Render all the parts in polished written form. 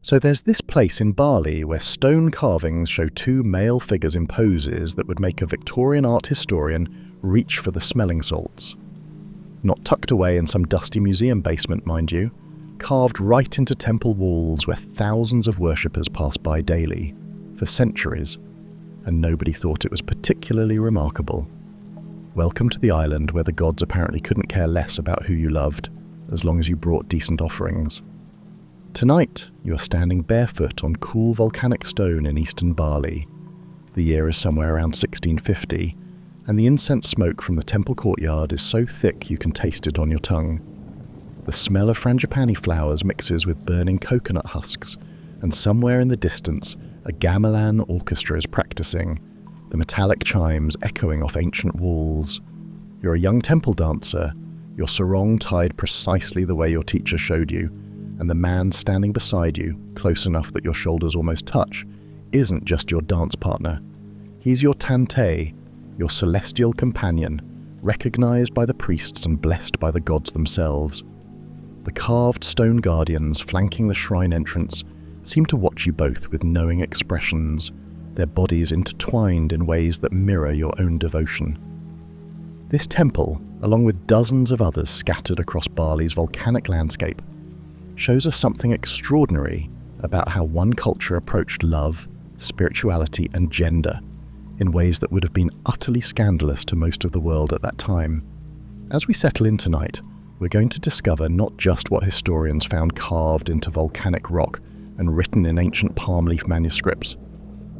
So there's this place in Bali where stone carvings show two male figures in poses that would make a Victorian art historian reach for the smelling salts. Not tucked away in some dusty museum basement, mind you, carved right into temple walls where thousands of worshippers pass by daily, for centuries, and nobody thought it was particularly remarkable. Welcome to the island where the gods apparently couldn't care less about who you loved, as long as you brought decent offerings. Tonight, you are standing barefoot on cool volcanic stone in eastern Bali. The year is somewhere around 1650, and the incense smoke from the temple courtyard is so thick you can taste it on your tongue. The smell of frangipani flowers mixes with burning coconut husks, and somewhere in the distance, a gamelan orchestra is practicing, the metallic chimes echoing off ancient walls. You're a young temple dancer, your sarong tied precisely the way your teacher showed you, and the man standing beside you, close enough that your shoulders almost touch, isn't just your dance partner. He's your tante, your celestial companion, recognized by the priests and blessed by the gods themselves. The carved stone guardians flanking the shrine entrance seem to watch you both with knowing expressions, their bodies intertwined in ways that mirror your own devotion. This temple, along with dozens of others scattered across Bali's volcanic landscape, shows us something extraordinary about how one culture approached love, spirituality, and gender in ways that would have been utterly scandalous to most of the world at that time. As we settle in tonight, we're going to discover not just what historians found carved into volcanic rock and written in ancient palm leaf manuscripts,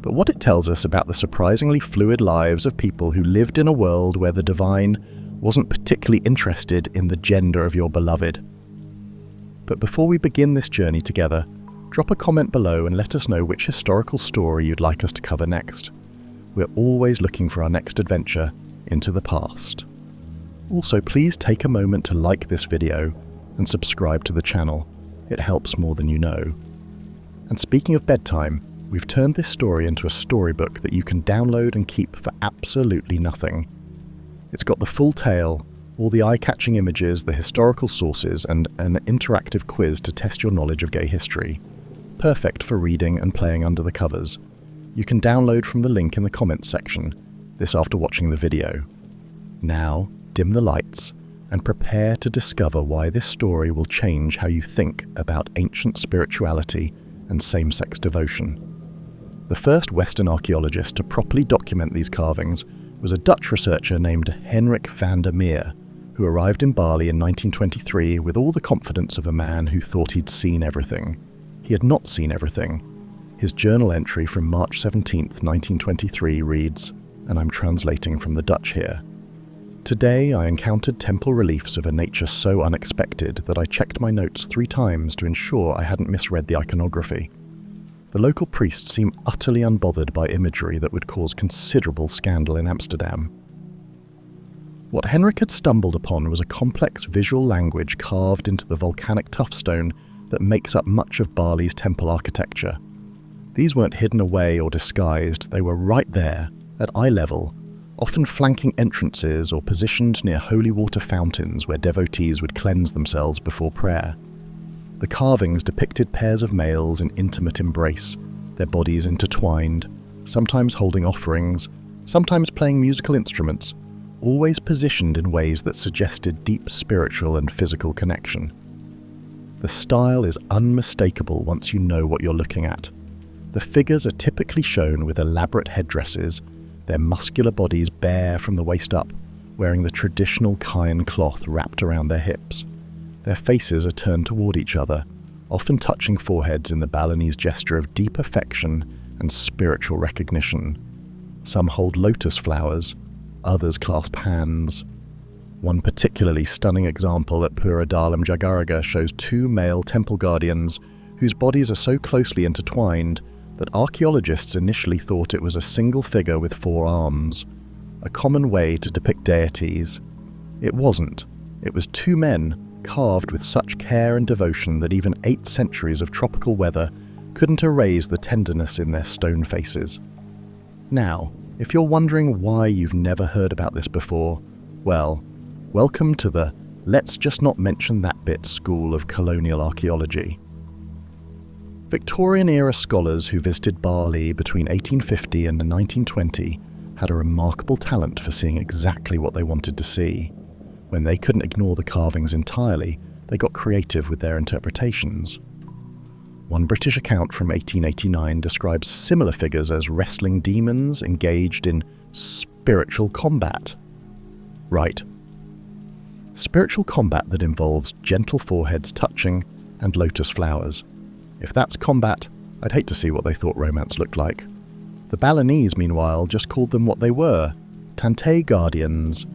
but what it tells us about the surprisingly fluid lives of people who lived in a world where the divine wasn't particularly interested in the gender of your beloved. But before we begin this journey together, drop a comment below and let us know which historical story you'd like us to cover next. We're always looking for our next adventure into the past. Also, please take a moment to like this video and subscribe to the channel. It helps more than you know. And speaking of bedtime, we've turned this story into a storybook that you can download and keep for absolutely nothing. It's got the full tale, all the eye-catching images, the historical sources, and an interactive quiz to test your knowledge of gay history. Perfect for reading and playing under the covers. You can download from the link in the comments section, this after watching the video. Now, dim the lights and prepare to discover why this story will change how you think about ancient spirituality and same-sex devotion. The first Western archaeologist to properly document these carvings was a Dutch researcher named Hendrik van der Meer, who arrived in Bali in 1923 with all the confidence of a man who thought he'd seen everything. He had not seen everything. His journal entry from March 17, 1923 reads, and I'm translating from the Dutch here, "Today I encountered temple reliefs of a nature so unexpected that I checked my notes 3 times to ensure I hadn't misread the iconography. The local priests seem utterly unbothered by imagery that would cause considerable scandal in Amsterdam." What Henrik had stumbled upon was a complex visual language carved into the volcanic tuffstone that makes up much of Bali's temple architecture. These weren't hidden away or disguised, they were right there, at eye level, often flanking entrances or positioned near holy water fountains where devotees would cleanse themselves before prayer. The carvings depicted pairs of males in intimate embrace, their bodies intertwined, sometimes holding offerings, sometimes playing musical instruments, always positioned in ways that suggested deep spiritual and physical connection. The style is unmistakable once you know what you're looking at. The figures are typically shown with elaborate headdresses, their muscular bodies bare from the waist up, wearing the traditional Kain cloth wrapped around their hips. Their faces are turned toward each other, often touching foreheads in the Balinese gesture of deep affection and spiritual recognition. Some hold lotus flowers, others clasp hands. One particularly stunning example at Pura Dalam Jagaraga shows 2 male temple guardians whose bodies are so closely intertwined that archaeologists initially thought it was a single figure with 4 arms, a common way to depict deities. It wasn't. It was 2 men carved with such care and devotion that even 8 centuries of tropical weather couldn't erase the tenderness in their stone faces. Now, if you're wondering why you've never heard about this before, well, welcome to the let's just not mention that bit school of colonial archaeology. Victorian-era scholars who visited Bali between 1850 and 1920 had a remarkable talent for seeing exactly what they wanted to see. When they couldn't ignore the carvings entirely, they got creative with their interpretations. One British account from 1889 describes similar figures as wrestling demons engaged in spiritual combat. Right. Spiritual combat that involves gentle foreheads touching and lotus flowers. If that's combat, I'd hate to see what they thought romance looked like. The Balinese, meanwhile, just called them what they were, Tantei guardians.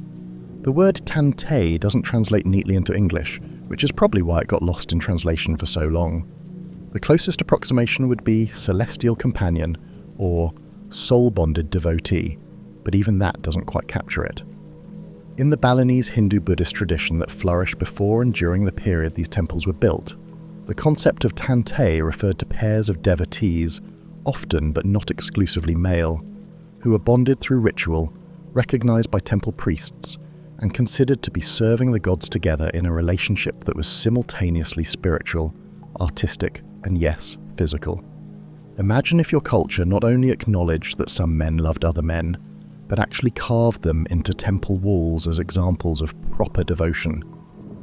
The word Tantei doesn't translate neatly into English, which is probably why it got lost in translation for so long. The closest approximation would be celestial companion or soul-bonded devotee, but even that doesn't quite capture it. In the Balinese Hindu-Buddhist tradition that flourished before and during the period these temples were built, the concept of Tantei referred to pairs of devotees, often but not exclusively male, who were bonded through ritual, recognized by temple priests, and considered to be serving the gods together in a relationship that was simultaneously spiritual, artistic, and yes, physical. Imagine if your culture not only acknowledged that some men loved other men, but actually carved them into temple walls as examples of proper devotion.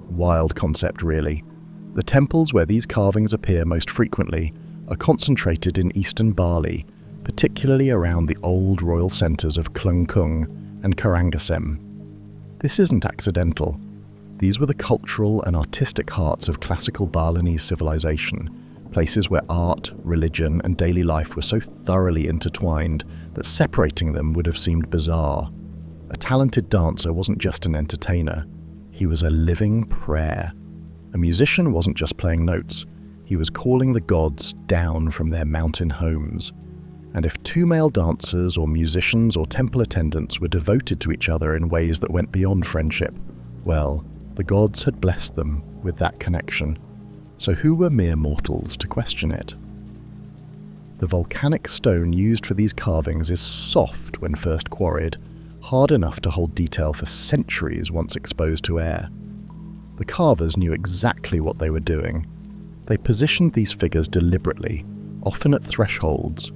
Wild concept, really. The temples where these carvings appear most frequently are concentrated in eastern Bali, particularly around the old royal centres of Klungkung and Karangasem. This isn't accidental. These were the cultural and artistic hearts of classical Balinese civilization, places where art, religion, and daily life were so thoroughly intertwined that separating them would have seemed bizarre. A talented dancer wasn't just an entertainer. He was a living prayer. A musician wasn't just playing notes. He was calling the gods down from their mountain homes. And if two male dancers or musicians or temple attendants were devoted to each other in ways that went beyond friendship, well, the gods had blessed them with that connection. So who were mere mortals to question it? The volcanic stone used for these carvings is soft when first quarried, hard enough to hold detail for centuries once exposed to air. The carvers knew exactly what they were doing. They positioned these figures deliberately, often at thresholds,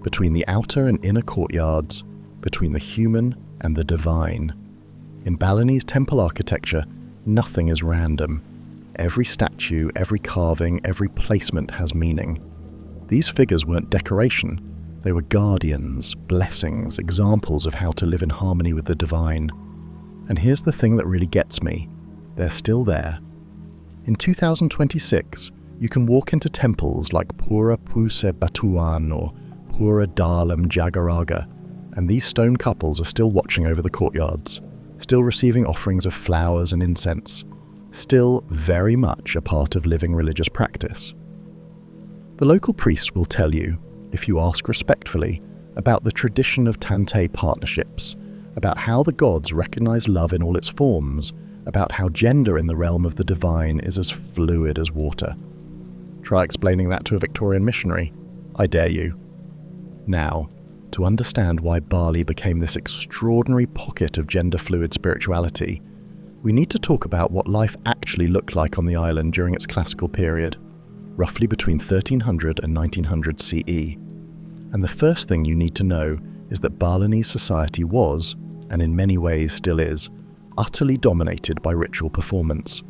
between the outer and inner courtyards, between the human and the divine. In Balinese temple architecture, nothing is random. Every statue, every carving, every placement has meaning. These figures weren't decoration. They were guardians, blessings, examples of how to live in harmony with the divine. And here's the thing that really gets me. They're still there. In 2026, you can walk into temples like Pura Puse Batuan or Pura Dalam Jagaraga, and these stone couples are still watching over the courtyards, still receiving offerings of flowers and incense, still very much a part of living religious practice. The local priests will tell you, if you ask respectfully, about the tradition of Tantei partnerships, about how the gods recognize love in all its forms, about how gender in the realm of the divine is as fluid as water. Try explaining that to a Victorian missionary. I dare you. Now, to understand why Bali became this extraordinary pocket of gender-fluid spirituality, we need to talk about what life actually looked like on the island during its classical period, roughly between 1300 and 1900 CE. And the first thing you need to know is that Balinese society was, and in many ways still is, utterly dominated by ritual performance.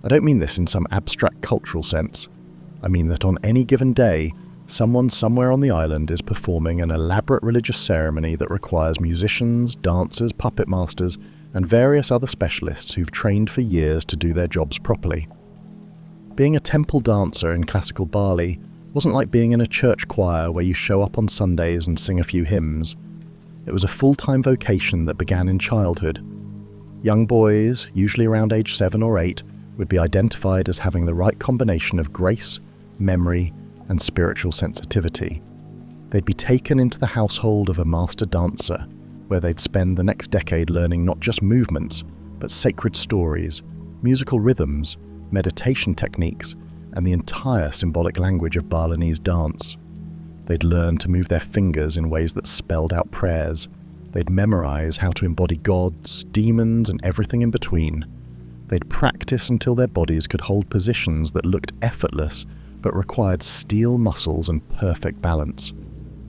I don't mean this in some abstract cultural sense. I mean that on any given day, someone somewhere on the island is performing an elaborate religious ceremony that requires musicians, dancers, puppet masters, and various other specialists who've trained for years to do their jobs properly. Being a temple dancer in classical Bali wasn't like being in a church choir where you show up on Sundays and sing a few hymns. It was a full-time vocation that began in childhood. Young boys, usually around age 7 or 8, would be identified as having the right combination of grace, memory, and spiritual sensitivity. They'd be taken into the household of a master dancer, where they'd spend the next decade learning not just movements, but sacred stories, musical rhythms, meditation techniques, and the entire symbolic language of Balinese dance. They'd learn to move their fingers in ways that spelled out prayers. They'd memorize how to embody gods, demons, and everything in between. They'd practice until their bodies could hold positions that looked effortless, but required steel muscles and perfect balance.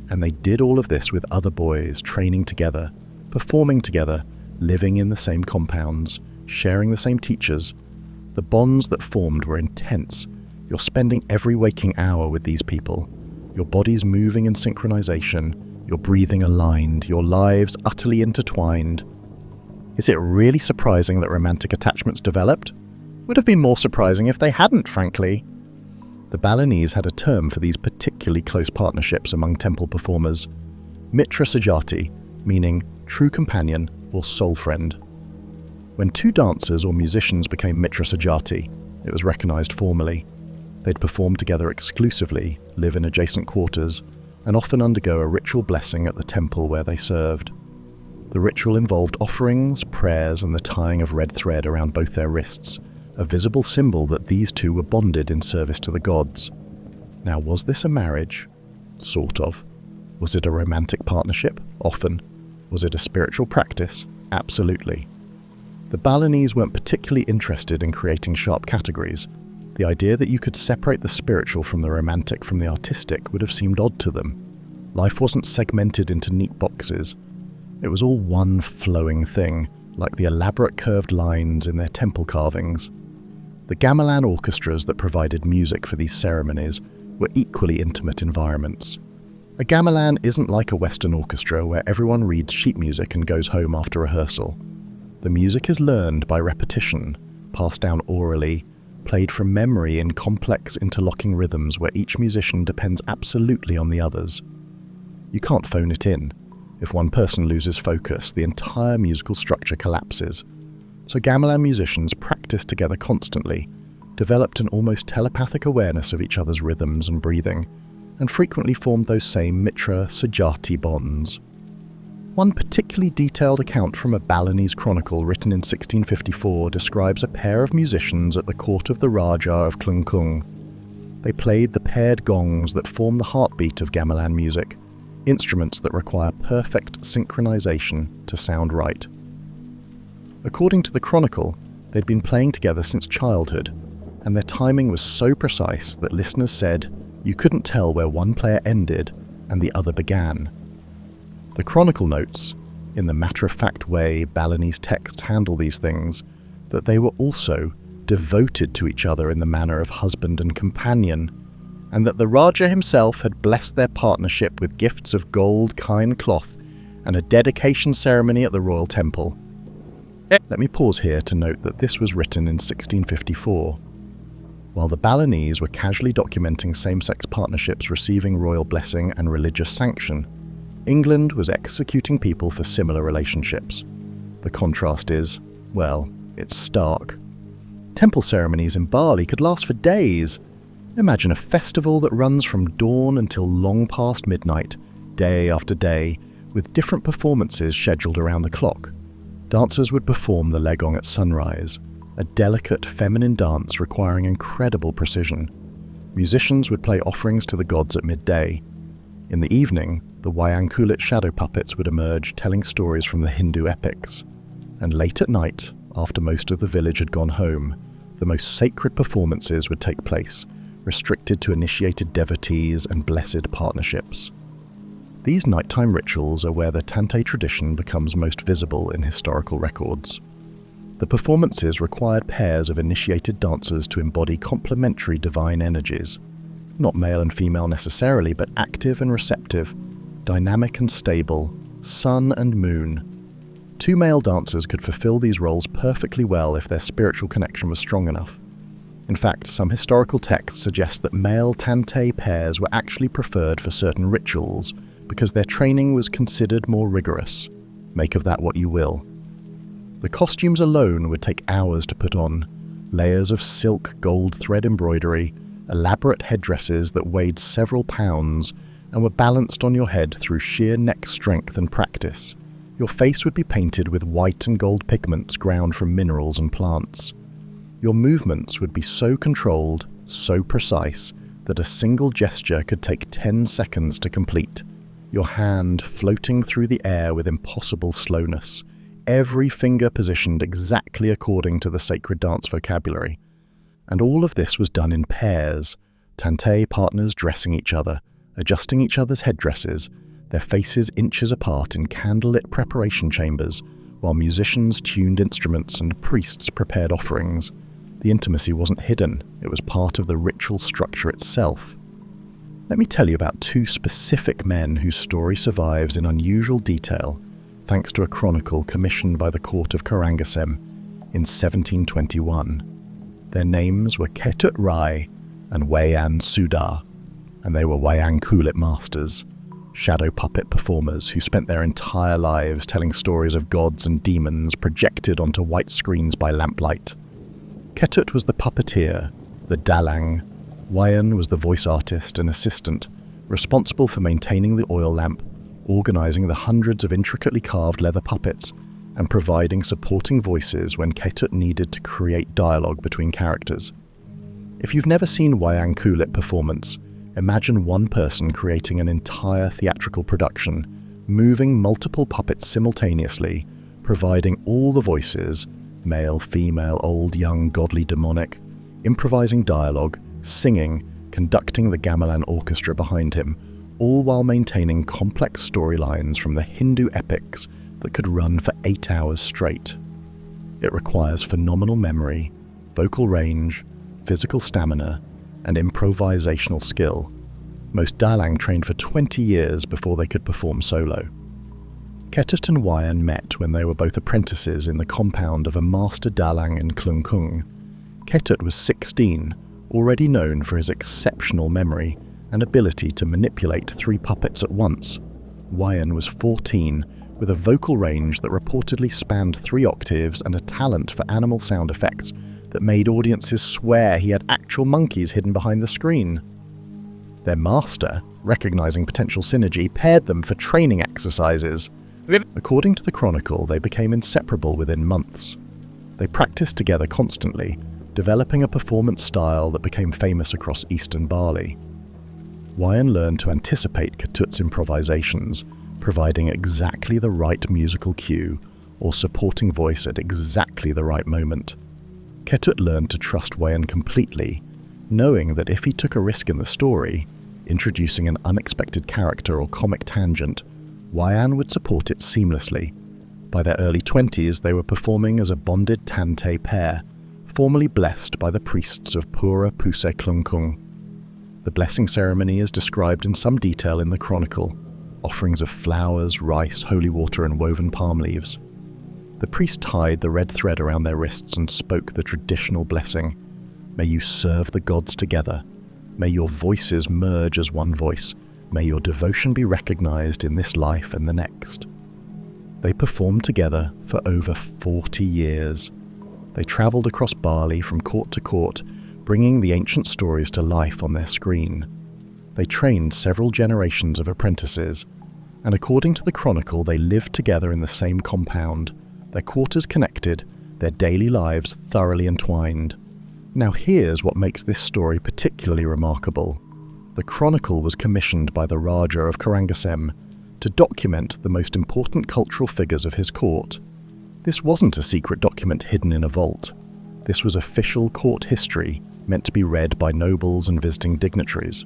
And they did all of this with other boys, training together, performing together, living in the same compounds, sharing the same teachers. The bonds that formed were intense. You're spending every waking hour with these people. Your bodies moving in synchronization, your breathing aligned, your lives utterly intertwined. Is it really surprising that romantic attachments developed? Would have been more surprising if they hadn't, frankly. The Balinese had a term for these particularly close partnerships among temple performers: mitra sajati, meaning true companion or soul friend. When two dancers or musicians became mitra sajati, it was recognized formally. They'd perform together exclusively, live in adjacent quarters, and often undergo a ritual blessing at the temple where they served. The ritual involved offerings, prayers, and the tying of red thread around both their wrists, a visible symbol that these two were bonded in service to the gods. Now, was this a marriage? Sort of. Was it a romantic partnership? Often. Was it a spiritual practice? Absolutely. The Balinese weren't particularly interested in creating sharp categories. The idea that you could separate the spiritual from the romantic from the artistic would have seemed odd to them. Life wasn't segmented into neat boxes. It was all one flowing thing, like the elaborate curved lines in their temple carvings. The gamelan orchestras that provided music for these ceremonies were equally intimate environments. A gamelan isn't like a Western orchestra where everyone reads sheet music and goes home after rehearsal. The music is learned by repetition, passed down orally, played from memory in complex interlocking rhythms where each musician depends absolutely on the others. You can't phone it in. If one person loses focus, the entire musical structure collapses. So gamelan musicians practiced together constantly, developed an almost telepathic awareness of each other's rhythms and breathing, and frequently formed those same mitra sajati bonds. One particularly detailed account from a Balinese chronicle written in 1654 describes a pair of musicians at the court of the Raja of Klungkung. They played the paired gongs that form the heartbeat of gamelan music, instruments that require perfect synchronization to sound right. According to the chronicle, they'd been playing together since childhood, and their timing was so precise that listeners said you couldn't tell where one player ended and the other began. The chronicle notes, in the matter-of-fact way Balinese texts handle these things, that they were also devoted to each other in the manner of husband and companion, and that the Raja himself had blessed their partnership with gifts of gold kine cloth and a dedication ceremony at the royal temple. Let me pause here to note that this was written in 1654. While the Balinese were casually documenting same-sex partnerships receiving royal blessing and religious sanction, England was executing people for similar relationships. The contrast is, well, it's stark. Temple ceremonies in Bali could last for days. Imagine a festival that runs from dawn until long past midnight, day after day, with different performances scheduled around the clock. Dancers would perform the legong at sunrise, a delicate feminine dance requiring incredible precision. Musicians would play offerings to the gods at midday. In the evening, the wayang kulit shadow puppets would emerge telling stories from the Hindu epics. And late at night, after most of the village had gone home, the most sacred performances would take place, restricted to initiated devotees and blessed partnerships. These nighttime rituals are where the Tantei tradition becomes most visible in historical records. The performances required pairs of initiated dancers to embody complementary divine energies, not male and female necessarily, but active and receptive, dynamic and stable, sun and moon. Two male dancers could fulfill these roles perfectly well if their spiritual connection was strong enough. In fact, some historical texts suggest that male Tantei pairs were actually preferred for certain rituals because their training was considered more rigorous. Make of that what you will. The costumes alone would take hours to put on, layers of silk gold thread embroidery, elaborate headdresses that weighed several pounds and were balanced on your head through sheer neck strength and practice. Your face would be painted with white and gold pigments ground from minerals and plants. Your movements would be so controlled, so precise, that a single gesture could take 10 seconds to complete. Your hand floating through the air with impossible slowness, every finger positioned exactly according to the sacred dance vocabulary. And all of this was done in pairs, Tantei partners dressing each other, adjusting each other's headdresses, their faces inches apart in candlelit preparation chambers, while musicians tuned instruments and priests prepared offerings. The intimacy wasn't hidden, it was part of the ritual structure itself. Let me tell you about two specific men whose story survives in unusual detail, thanks to a chronicle commissioned by the court of Karangasem in 1721. Their names were Ketut Rai and Wayan Sudar, and they were wayang kulit masters, shadow puppet performers who spent their entire lives telling stories of gods and demons projected onto white screens by lamplight. Ketut was the puppeteer, the dalang. Wayan was the voice artist and assistant, responsible for maintaining the oil lamp, organizing the hundreds of intricately carved leather puppets, and providing supporting voices when Ketut needed to create dialogue between characters. If you've never seen wayang kulit performance, imagine one person creating an entire theatrical production, moving multiple puppets simultaneously, providing all the voices, male, female, old, young, godly, demonic, improvising dialogue, singing, conducting the gamelan orchestra behind him, all while maintaining complex storylines from the Hindu epics that could run for 8 hours straight. It requires phenomenal memory, vocal range, physical stamina, and improvisational skill. Most dalang trained for 20 years before they could perform solo. Ketut and Wayan met when they were both apprentices in the compound of a master dalang in Klungkung. Ketut was 16, already known for his exceptional memory and ability to manipulate 3 puppets at once. Wayan was 14, with a vocal range that reportedly spanned 3 octaves and a talent for animal sound effects that made audiences swear he had actual monkeys hidden behind the screen. Their master, recognizing potential synergy, paired them for training exercises. According to the chronicle, they became inseparable within months. They practiced together constantly, developing a performance style that became famous across eastern Bali. Wayan learned to anticipate Ketut's improvisations, providing exactly the right musical cue or supporting voice at exactly the right moment. Ketut learned to trust Wayan completely, knowing that if he took a risk in the story, introducing an unexpected character or comic tangent, Wayan would support it seamlessly. By their early 20s, they were performing as a bonded Tantei pair, formally blessed by the priests of Pura Puse Klungkung. The blessing ceremony is described in some detail in the chronicle, offerings of flowers, rice, holy water, and woven palm leaves. The priest tied the red thread around their wrists and spoke the traditional blessing. May you serve the gods together. May your voices merge as one voice. May your devotion be recognized in this life and the next. They performed together for over 40 years. They traveled across Bali from court to court, bringing the ancient stories to life on their screen. They trained several generations of apprentices, and according to the chronicle, they lived together in the same compound, their quarters connected, their daily lives thoroughly entwined. Now here's what makes this story particularly remarkable. The chronicle was commissioned by the Raja of Karangasem to document the most important cultural figures of his court. This wasn't a secret document hidden in a vault. This was official court history meant to be read by nobles and visiting dignitaries.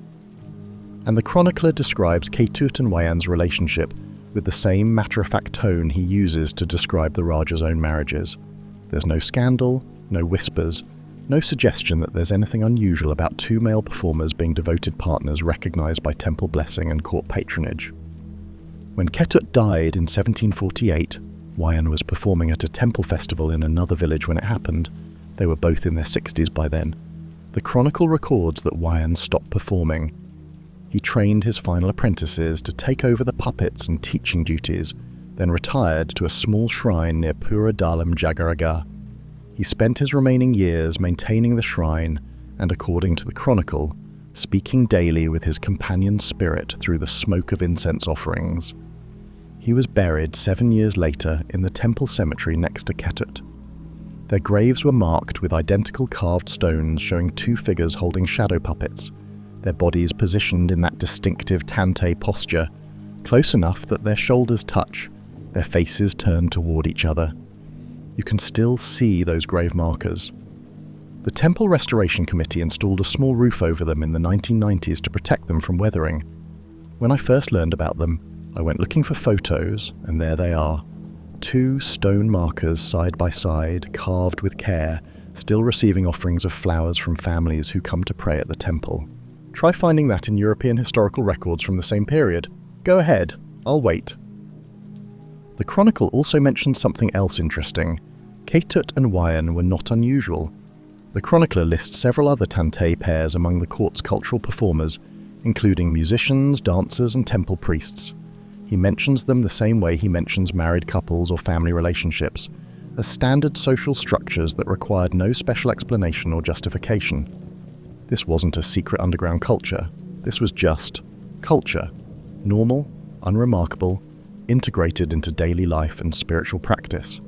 And the chronicler describes Ketut and Wayan's relationship with the same matter-of-fact tone he uses to describe the Raja's own marriages. There's no scandal, no whispers, no suggestion that there's anything unusual about 2 male performers being devoted partners recognized by temple blessing and court patronage. When Ketut died in 1748, Wayan was performing at a temple festival in another village when it happened. They were both in their 60s by then. The chronicle records that Wayan stopped performing. He trained his final apprentices to take over the puppets and teaching duties, then retired to a small shrine near Pura Dalam Jagaraga. He spent his remaining years maintaining the shrine and, according to the chronicle, speaking daily with his companion spirit through the smoke of incense offerings. He was buried 7 years later in the temple cemetery next to Ketut. Their graves were marked with identical carved stones showing 2 figures holding shadow puppets, their bodies positioned in that distinctive Tantei posture, close enough that their shoulders touch, their faces turned toward each other. You can still see those grave markers. The Temple Restoration Committee installed a small roof over them in the 1990s to protect them from weathering. When I first learned about them, I went looking for photos, and there they are. 2 stone markers side by side, carved with care, still receiving offerings of flowers from families who come to pray at the temple. Try finding that in European historical records from the same period. Go ahead, I'll wait. The Chronicle also mentions something else interesting. Ketut and Wayan were not unusual. The chronicler lists several other Tantei pairs among the court's cultural performers, including musicians, dancers, and temple priests. He mentions them the same way he mentions married couples or family relationships, as standard social structures that required no special explanation or justification. This wasn't a secret underground culture. This was just culture. Normal, unremarkable, integrated into daily life and spiritual practice.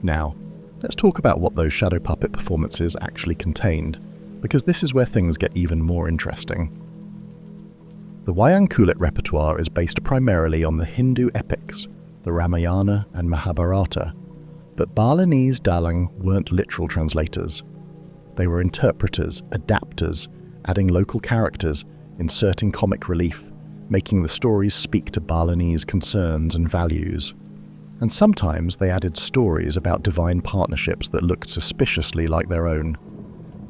Now, let's talk about what those shadow puppet performances actually contained, because this is where things get even more interesting. The Wayang Kulit repertoire is based primarily on the Hindu epics, the Ramayana and Mahabharata, but Balinese dalang weren't literal translators. They were interpreters, adapters, adding local characters, inserting comic relief, making the stories speak to Balinese concerns and values. And sometimes they added stories about divine partnerships that looked suspiciously like their own.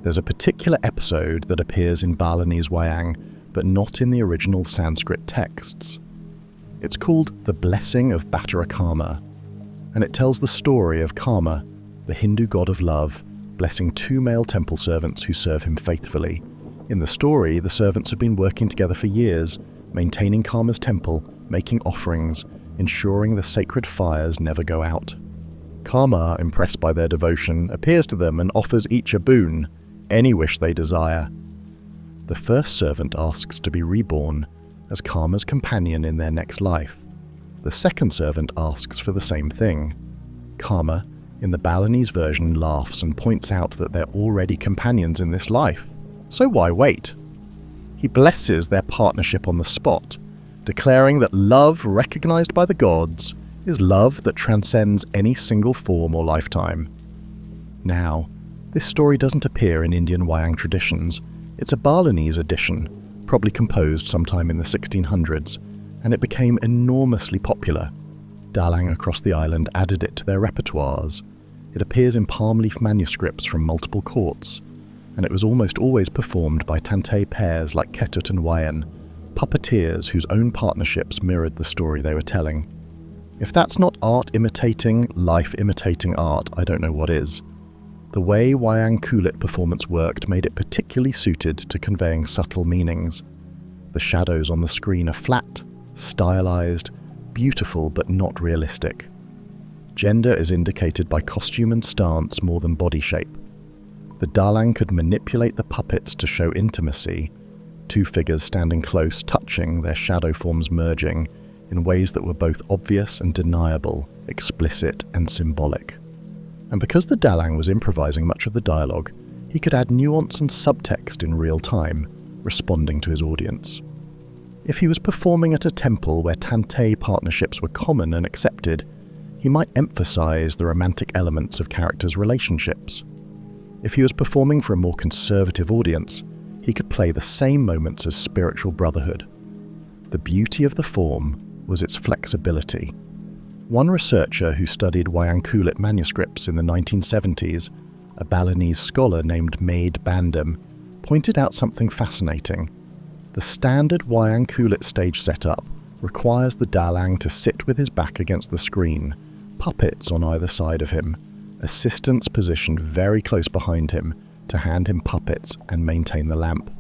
There's a particular episode that appears in Balinese Wayang, but not in the original Sanskrit texts. It's called The Blessing of Batara Kama, and it tells the story of Kama, the Hindu god of love, blessing 2 male temple servants who serve him faithfully. In the story, the servants have been working together for years, maintaining Kama's temple, making offerings, ensuring the sacred fires never go out. Kama, impressed by their devotion, appears to them and offers each a boon, any wish they desire. The first servant asks to be reborn as Kama's companion in their next life. The second servant asks for the same thing. Kama, in the Balinese version, laughs and points out that they're already companions in this life. So why wait? He blesses their partnership on the spot, declaring that love recognized by the gods is love that transcends any single form or lifetime. Now, this story doesn't appear in Indian Wayang traditions. It's a Balinese edition, probably composed sometime in the 1600s, and it became enormously popular. Dalang across the island added it to their repertoires. It appears in palm leaf manuscripts from multiple courts, and it was almost always performed by Tantei pairs like Ketut and Wayan, puppeteers whose own partnerships mirrored the story they were telling. If that's not art imitating, life imitating art, I don't know what is. The way Wayang Kulit performance worked made it particularly suited to conveying subtle meanings. The shadows on the screen are flat, stylized, beautiful but not realistic. Gender is indicated by costume and stance more than body shape. The dalang could manipulate the puppets to show intimacy, 2 figures standing close, touching, their shadow forms merging, in ways that were both obvious and deniable, explicit and symbolic. And because the dalang was improvising much of the dialogue, he could add nuance and subtext in real time, responding to his audience. If he was performing at a temple where Tantei partnerships were common and accepted, he might emphasize the romantic elements of characters' relationships. If he was performing for a more conservative audience, he could play the same moments as spiritual brotherhood. The beauty of the form was its flexibility. One researcher who studied Wayang Kulit manuscripts in the 1970s, a Balinese scholar named Maid Bandam, pointed out something fascinating. The standard Wayang Kulit stage setup requires the dalang to sit with his back against the screen, puppets on either side of him, assistants positioned very close behind him to hand him puppets and maintain the lamp.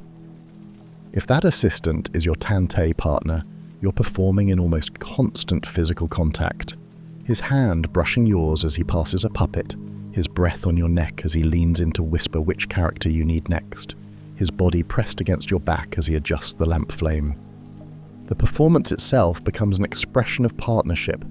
If that assistant is your Tantei partner, you're performing in almost constant physical contact. His hand brushing yours as he passes a puppet, his breath on your neck as he leans in to whisper which character you need next, his body pressed against your back as he adjusts the lamp flame. The performance itself becomes an expression of partnership.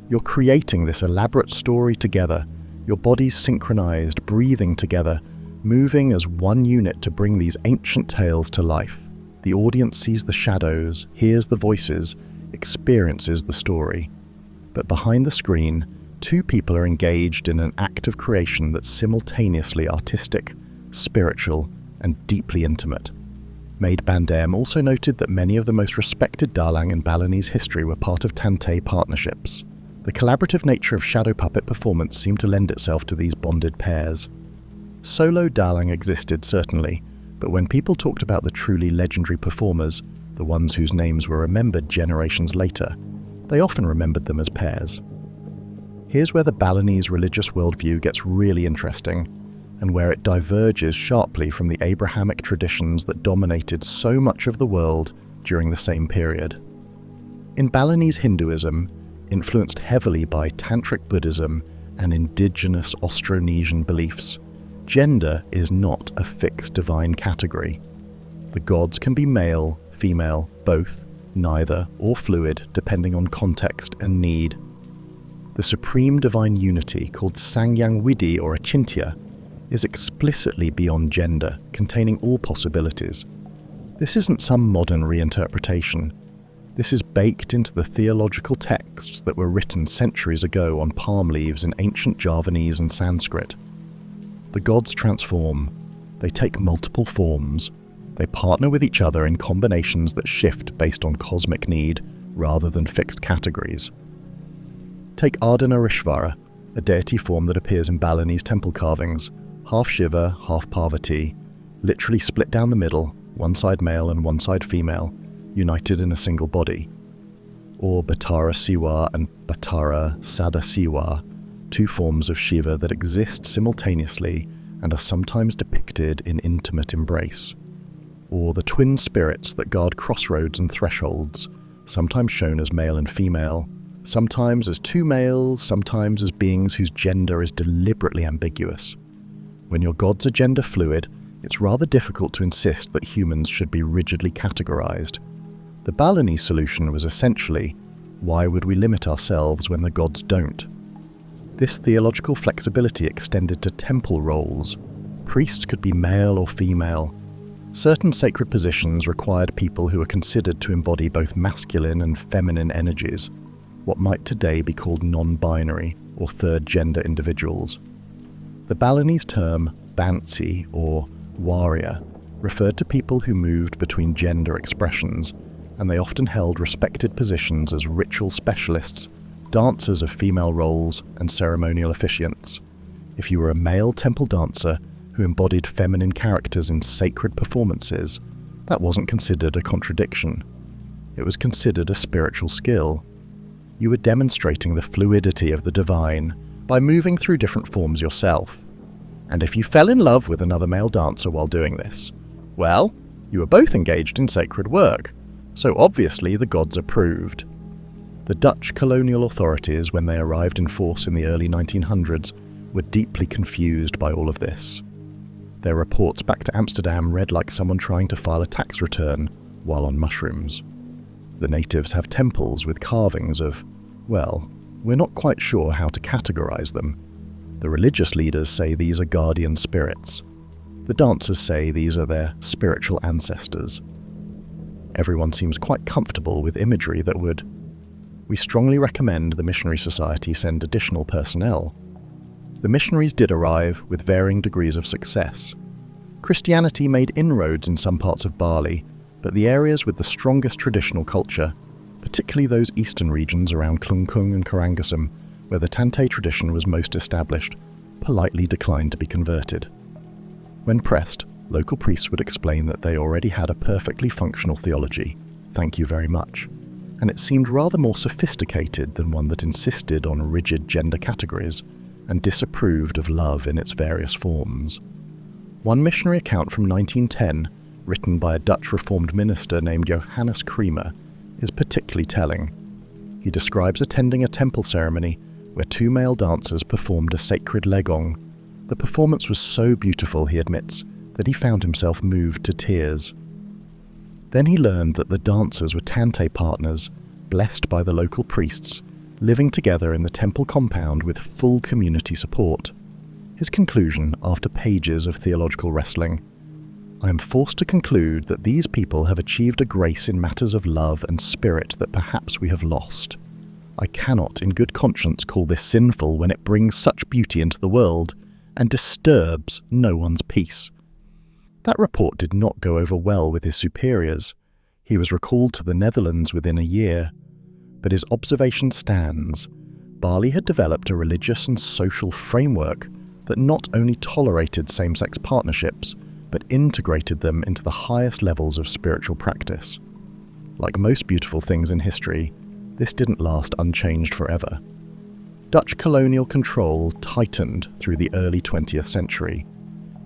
You're creating this elaborate story together, your bodies synchronized, breathing together, moving as one unit to bring these ancient tales to life. The audience sees the shadows, hears the voices, experiences the story. But behind the screen, 2 people are engaged in an act of creation that's simultaneously artistic, spiritual, and deeply intimate. Maid Bandem also noted that many of the most respected Dalang in Balinese history were part of Tantei partnerships. The collaborative nature of shadow puppet performance seemed to lend itself to these bonded pairs. Solo Dalang existed, certainly, but when people talked about the truly legendary performers, the ones whose names were remembered generations later, they often remembered them as pairs. Here's where the Balinese religious worldview gets really interesting, and where it diverges sharply from the Abrahamic traditions that dominated so much of the world during the same period. In Balinese Hinduism, influenced heavily by Tantric Buddhism and indigenous Austronesian beliefs, gender is not a fixed divine category. The gods can be male, female, both, neither, or fluid depending on context and need. The supreme divine unity, called Sangyang Widhi or Achintya, is explicitly beyond gender, containing all possibilities. This isn't some modern reinterpretation. This is baked into the theological texts that were written centuries ago on palm leaves in ancient Javanese and Sanskrit. The gods transform. They take multiple forms. They partner with each other in combinations that shift based on cosmic need rather than fixed categories. Take Ardhanarishvara, a deity form that appears in Balinese temple carvings, half Shiva, half Parvati, literally split down the middle, one side male and one side female, united in a single body. Or Bhattara Siwa and Bhattara Sadasiwa, two forms of Shiva that exist simultaneously and are sometimes depicted in intimate embrace. Or the twin spirits that guard crossroads and thresholds, sometimes shown as male and female, sometimes as two males, sometimes as beings whose gender is deliberately ambiguous. When your gods are gender fluid, it's rather difficult to insist that humans should be rigidly categorized. The Balinese solution was essentially, why would we limit ourselves when the gods don't? This theological flexibility extended to temple roles. Priests could be male or female. Certain sacred positions required people who were considered to embody both masculine and feminine energies, what might today be called non-binary or third-gender individuals. The Balinese term Bansi or warrior referred to people who moved between gender expressions, and they often held respected positions as ritual specialists, dancers of female roles, and ceremonial officiants. If you were a male temple dancer who embodied feminine characters in sacred performances, that wasn't considered a contradiction. It was considered a spiritual skill. You were demonstrating the fluidity of the divine by moving through different forms yourself. And if you fell in love with another male dancer while doing this, well, you were both engaged in sacred work, so obviously the gods approved. The Dutch colonial authorities, when they arrived in force in the early 1900s, were deeply confused by all of this. Their reports back to Amsterdam read like someone trying to file a tax return while on mushrooms. The natives have temples with carvings of, well, we're not quite sure how to categorize them. The religious leaders say these are guardian spirits. The dancers say these are their spiritual ancestors. Everyone seems quite comfortable with imagery that would. We strongly recommend the Missionary Society send additional personnel. The missionaries did arrive with varying degrees of success. Christianity made inroads in some parts of Bali, but the areas with the strongest traditional culture, particularly those eastern regions around Klungkung and Karangasem, where the Tantei tradition was most established, politely declined to be converted. When pressed, local priests would explain that they already had a perfectly functional theology, thank you very much, and it seemed rather more sophisticated than one that insisted on rigid gender categories and disapproved of love in its various forms. One missionary account from 1910, written by a Dutch Reformed minister named Johannes Creamer, is particularly telling. He describes attending a temple ceremony where two male dancers performed a sacred legong. The performance was so beautiful, he admits, that he found himself moved to tears. Then he learned that the dancers were Tantei partners, blessed by the local priests, living together in the temple compound with full community support. His conclusion, after pages of theological wrestling: I am forced to conclude that these people have achieved a grace in matters of love and spirit that perhaps we have lost. I cannot in good conscience call this sinful when it brings such beauty into the world and disturbs no one's peace. That report did not go over well with his superiors. He was recalled to the Netherlands within a year. But his observation stands. Bali had developed a religious and social framework that not only tolerated same-sex partnerships, but integrated them into the highest levels of spiritual practice. Like most beautiful things in history, this didn't last unchanged forever. Dutch colonial control tightened through the early 20th century.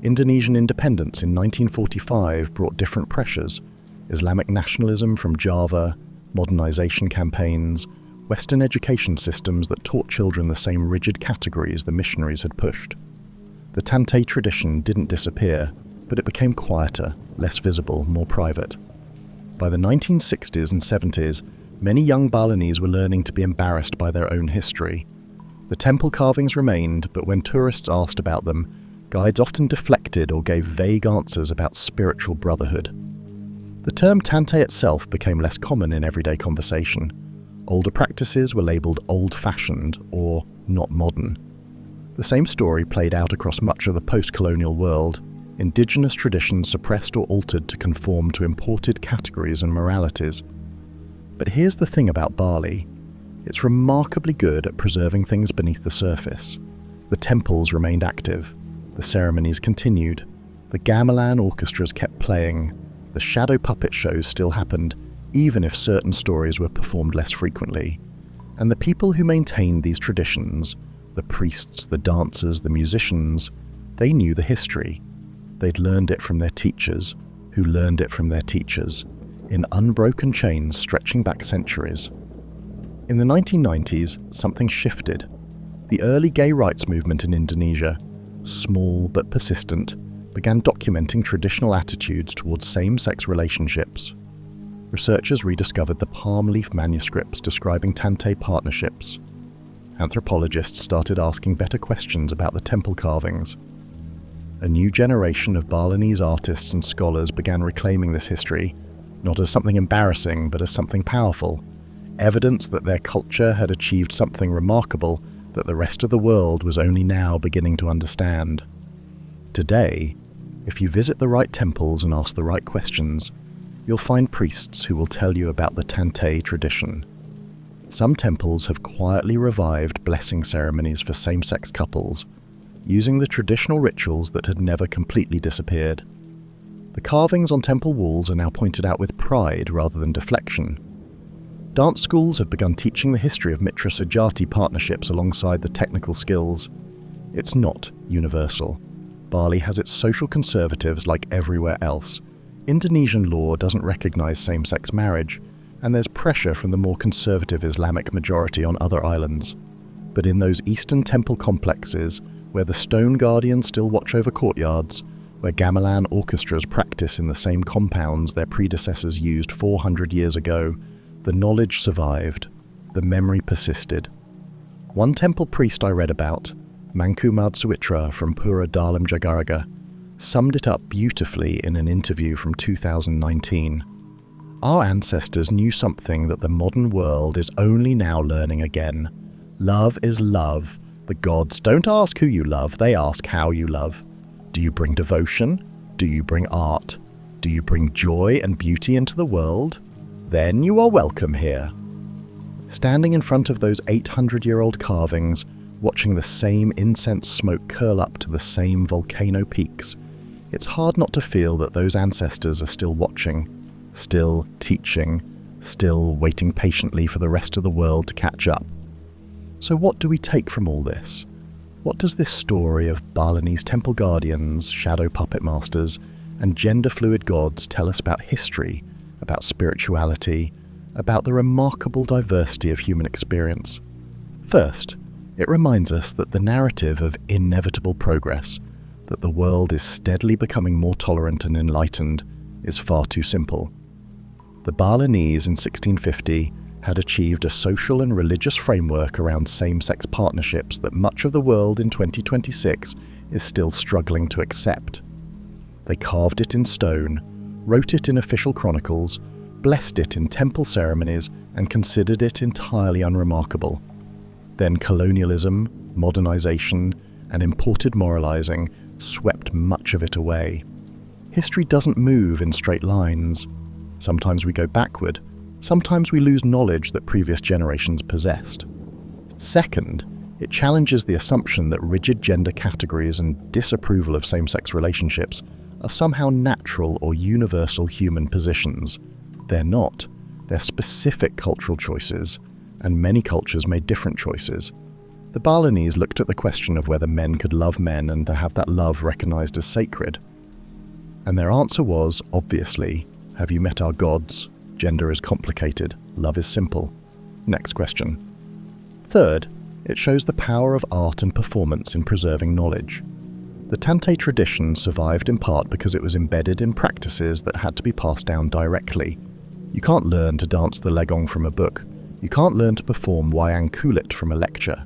Indonesian independence in 1945 brought different pressures: Islamic nationalism from Java, modernization campaigns, Western education systems that taught children the same rigid categories the missionaries had pushed. The Tantei tradition didn't disappear, but it became quieter, less visible, more private. By the 1960s and 70s, many young Balinese were learning to be embarrassed by their own history. The temple carvings remained, but when tourists asked about them, guides often deflected or gave vague answers about spiritual brotherhood. The term Tantei itself became less common in everyday conversation. Older practices were labelled old-fashioned or not modern. The same story played out across much of the post-colonial world. Indigenous traditions suppressed or altered to conform to imported categories and moralities. But here's the thing about Bali. It's remarkably good at preserving things beneath the surface. The temples remained active. The ceremonies continued. The gamelan orchestras kept playing. The shadow puppet shows still happened, even if certain stories were performed less frequently. And the people who maintained these traditions, the priests, the dancers, the musicians, they knew the history. They'd learned it from their teachers, who learned it from their teachers, in unbroken chains stretching back centuries. In the 1990s, something shifted. The early gay rights movement in Indonesia, small but persistent, began documenting traditional attitudes towards same-sex relationships. Researchers rediscovered the palm leaf manuscripts describing Tantei partnerships. Anthropologists started asking better questions about the temple carvings. A new generation of Balinese artists and scholars began reclaiming this history, not as something embarrassing, but as something powerful. Evidence that their culture had achieved something remarkable that the rest of the world was only now beginning to understand. Today, if you visit the right temples and ask the right questions, you'll find priests who will tell you about the Tantei tradition. Some temples have quietly revived blessing ceremonies for same-sex couples, using the traditional rituals that had never completely disappeared. The carvings on temple walls are now pointed out with pride rather than deflection. Dance schools have begun teaching the history of Mitra Sejati partnerships alongside the technical skills. It's not universal. Bali has its social conservatives like everywhere else. Indonesian law doesn't recognize same-sex marriage, and there's pressure from the more conservative Islamic majority on other islands. But in those eastern temple complexes, where the stone guardians still watch over courtyards, where gamelan orchestras practice in the same compounds their predecessors used 400 years ago, the knowledge survived, the memory persisted. One temple priest I read about, Mangku Madsuitra from Pura Dalam Jagaraga, summed it up beautifully in an interview from 2019. Our ancestors knew something that the modern world is only now learning again. Love is love. The gods don't ask who you love, they ask how you love. Do you bring devotion? Do you bring art? Do you bring joy and beauty into the world? Then you are welcome here. Standing in front of those 800-year-old carvings, watching the same incense smoke curl up to the same volcano peaks, it's hard not to feel that those ancestors are still watching, still teaching, still waiting patiently for the rest of the world to catch up. So what do we take from all this? What does this story of Balinese temple guardians, shadow puppet masters, and gender-fluid gods tell us about history, about spirituality, about the remarkable diversity of human experience? First, it reminds us that the narrative of inevitable progress, that the world is steadily becoming more tolerant and enlightened, is far too simple. The Balinese in 1650 had achieved a social and religious framework around same-sex partnerships that much of the world in 2026 is still struggling to accept. They carved it in stone, wrote it in official chronicles, blessed it in temple ceremonies, and considered it entirely unremarkable. Then colonialism, modernization, and imported moralizing swept much of it away. History doesn't move in straight lines. Sometimes we go backward, sometimes we lose knowledge that previous generations possessed. Second, it challenges the assumption that rigid gender categories and disapproval of same-sex relationships are somehow natural or universal human positions. They're not. They're specific cultural choices, and many cultures made different choices. The Balinese looked at the question of whether men could love men and to have that love recognized as sacred. And their answer was, obviously, have you met our gods? Gender is complicated, love is simple. Next question. Third, it shows the power of art and performance in preserving knowledge. The Tantei tradition survived in part because it was embedded in practices that had to be passed down directly. You can't learn to dance the legong from a book. You can't learn to perform wayang kulit from a lecture.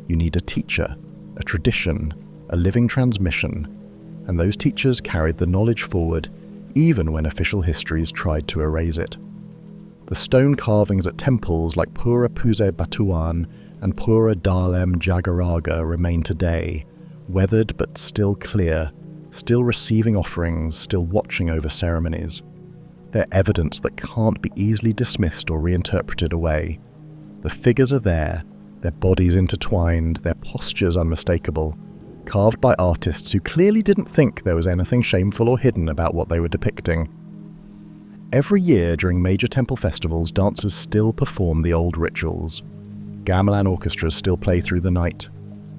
You need a teacher, a tradition, a living transmission, and those teachers carried the knowledge forward even when official histories tried to erase it. The stone carvings at temples like Pura Pusey Batuan and Pura Dalem Jagaraga remain today, weathered but still clear, still receiving offerings, still watching over ceremonies. They're evidence that can't be easily dismissed or reinterpreted away. The figures are there, their bodies intertwined, their postures unmistakable, carved by artists who clearly didn't think there was anything shameful or hidden about what they were depicting. Every year during major temple festivals, dancers still perform the old rituals. Gamelan orchestras still play through the night.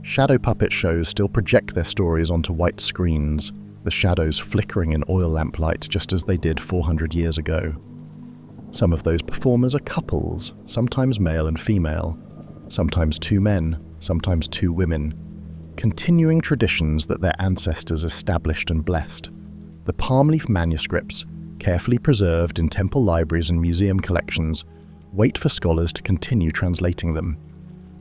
Shadow puppet shows still project their stories onto white screens, the shadows flickering in oil lamplight just as they did 400 years ago. Some of those performers are couples, sometimes male and female, sometimes two men, sometimes two women, continuing traditions that their ancestors established and blessed. The palm leaf manuscripts, carefully preserved in temple libraries and museum collections, wait for scholars to continue translating them.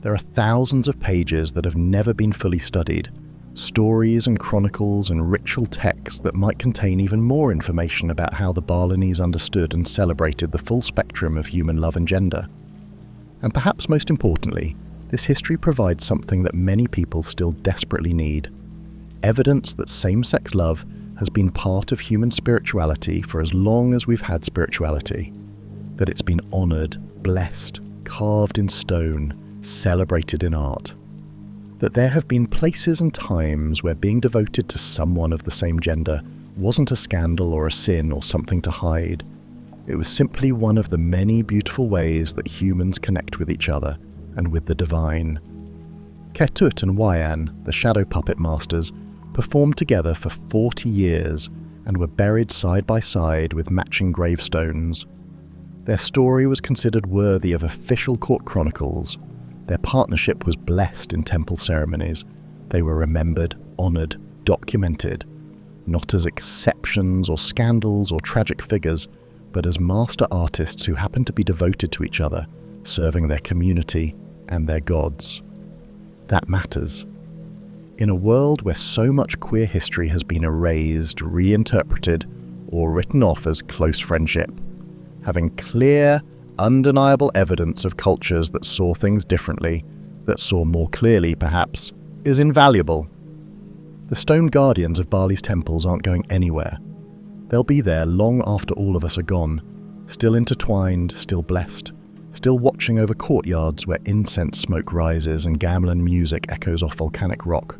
There are thousands of pages that have never been fully studied, stories and chronicles and ritual texts that might contain even more information about how the Balinese understood and celebrated the full spectrum of human love and gender. And perhaps most importantly, this history provides something that many people still desperately need: evidence that same-sex love has been part of human spirituality for as long as we've had spirituality, that it's been honored, blessed, carved in stone, celebrated in art, that there have been places and times where being devoted to someone of the same gender wasn't a scandal or a sin or something to hide. It was simply one of the many beautiful ways that humans connect with each other and with the divine. Ketut and Wayan, the shadow puppet masters, performed together for 40 years and were buried side by side with matching gravestones. Their story was considered worthy of official court chronicles. Their partnership was blessed in temple ceremonies. They were remembered, honored, documented, not as exceptions or scandals or tragic figures, but as master artists who happened to be devoted to each other, serving their community and their gods. That matters. In a world where so much queer history has been erased, reinterpreted, or written off as close friendship, having clear, undeniable evidence of cultures that saw things differently, that saw more clearly perhaps, is invaluable. The stone guardians of Bali's temples aren't going anywhere. They'll be there long after all of us are gone, still intertwined, still blessed, still watching over courtyards where incense smoke rises and gamelan music echoes off volcanic rock.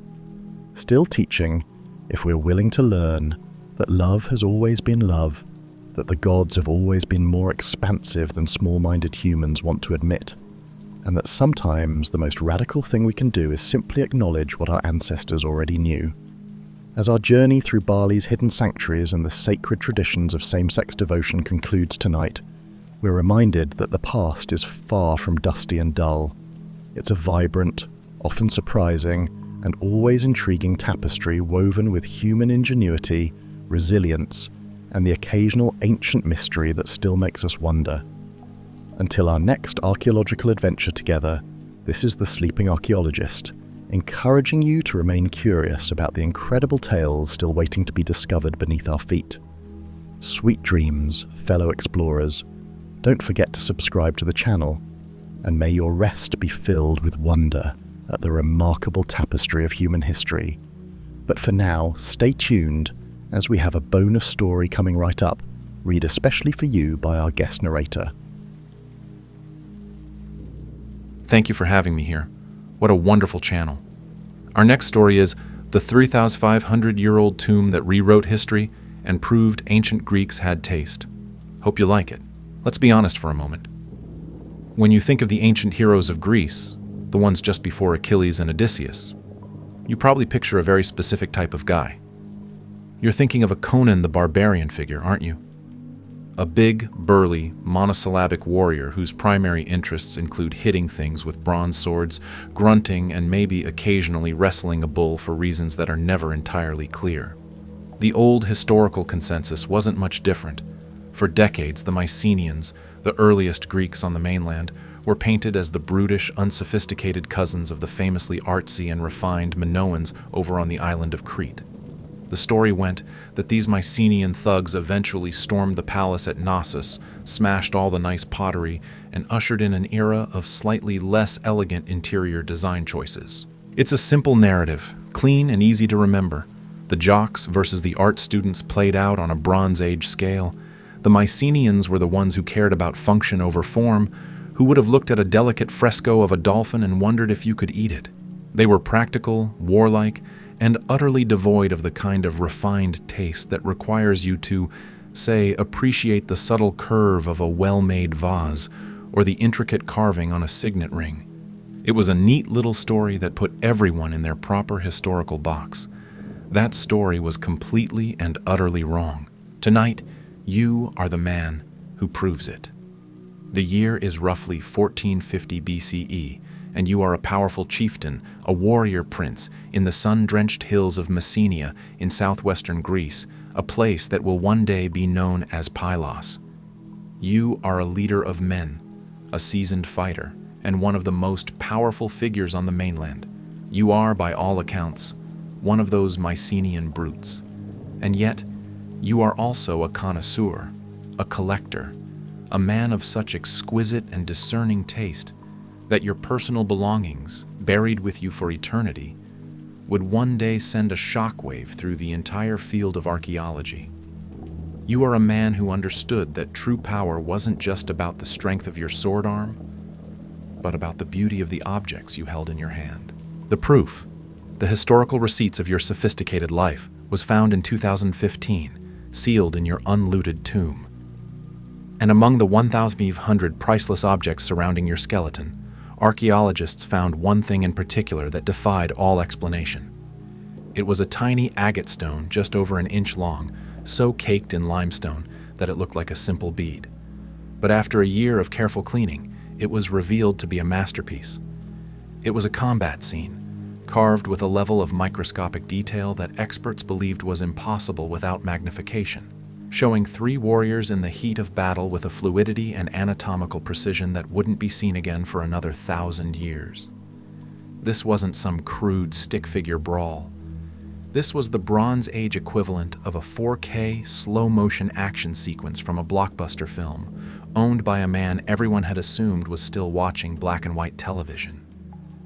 Still teaching, if we're willing to learn, that love has always been love, that the gods have always been more expansive than small-minded humans want to admit, and that sometimes the most radical thing we can do is simply acknowledge what our ancestors already knew. As our journey through Bali's hidden sanctuaries and the sacred traditions of same-sex devotion concludes tonight, we're reminded that the past is far from dusty and dull. It's a vibrant, often surprising, and always intriguing tapestry woven with human ingenuity, resilience, and the occasional ancient mystery that still makes us wonder. Until our next archaeological adventure together, this is the Sleeping Archaeologist, encouraging you to remain curious about the incredible tales still waiting to be discovered beneath our feet. Sweet dreams, fellow explorers. Don't forget to subscribe to the channel, and may your rest be filled with wonder at the remarkable tapestry of human history. But for now, stay tuned as we have a bonus story coming right up, read especially for you by our guest narrator. Thank you for having me here. What a wonderful channel. Our next story is the 3,500-year-old tomb that rewrote history and proved ancient Greeks had taste. Hope you like it. Let's be honest for a moment. When you think of the ancient heroes of Greece, the ones just before Achilles and Odysseus, you probably picture a very specific type of guy. You're thinking of a Conan the Barbarian figure, aren't you? A big, burly, monosyllabic warrior whose primary interests include hitting things with bronze swords, grunting, and maybe occasionally wrestling a bull for reasons that are never entirely clear. The old historical consensus wasn't much different. For decades, the Mycenaeans, the earliest Greeks on the mainland, were painted as the brutish, unsophisticated cousins of the famously artsy and refined Minoans over on the island of Crete. The story went that these Mycenaean thugs eventually stormed the palace at Knossos, smashed all the nice pottery, and ushered in an era of slightly less elegant interior design choices. It's a simple narrative, clean and easy to remember. The jocks versus the art students played out on a Bronze Age scale. The Mycenaeans were the ones who cared about function over form, who would have looked at a delicate fresco of a dolphin and wondered if you could eat it. They were practical, warlike, and utterly devoid of the kind of refined taste that requires you to, say, appreciate the subtle curve of a well-made vase or the intricate carving on a signet ring. It was a neat little story that put everyone in their proper historical box. That story was completely and utterly wrong. Tonight, you are the man who proves it. The year is roughly 1450 BCE, and you are a powerful chieftain, a warrior prince, in the sun-drenched hills of Messenia in southwestern Greece, a place that will one day be known as Pylos. You are a leader of men, a seasoned fighter, and one of the most powerful figures on the mainland. You are, by all accounts, one of those Mycenaean brutes. And yet, you are also a connoisseur, a collector, a man of such exquisite and discerning taste that your personal belongings, buried with you for eternity, would one day send a shockwave through the entire field of archaeology. You are a man who understood that true power wasn't just about the strength of your sword arm, but about the beauty of the objects you held in your hand. The proof, the historical receipts of your sophisticated life, was found in 2015, sealed in your unlooted tomb. And among the 1,500 priceless objects surrounding your skeleton, archaeologists found one thing in particular that defied all explanation. It was a tiny agate stone just over an inch long, so caked in limestone that it looked like a simple bead. But after a year of careful cleaning, it was revealed to be a masterpiece. It was a combat scene, carved with a level of microscopic detail that experts believed was impossible without magnification, showing three warriors in the heat of battle with a fluidity and anatomical precision that wouldn't be seen again for another 1,000 years. This wasn't some crude stick-figure brawl. This was the Bronze Age equivalent of a 4K slow-motion action sequence from a blockbuster film, owned by a man everyone had assumed was still watching black-and-white television.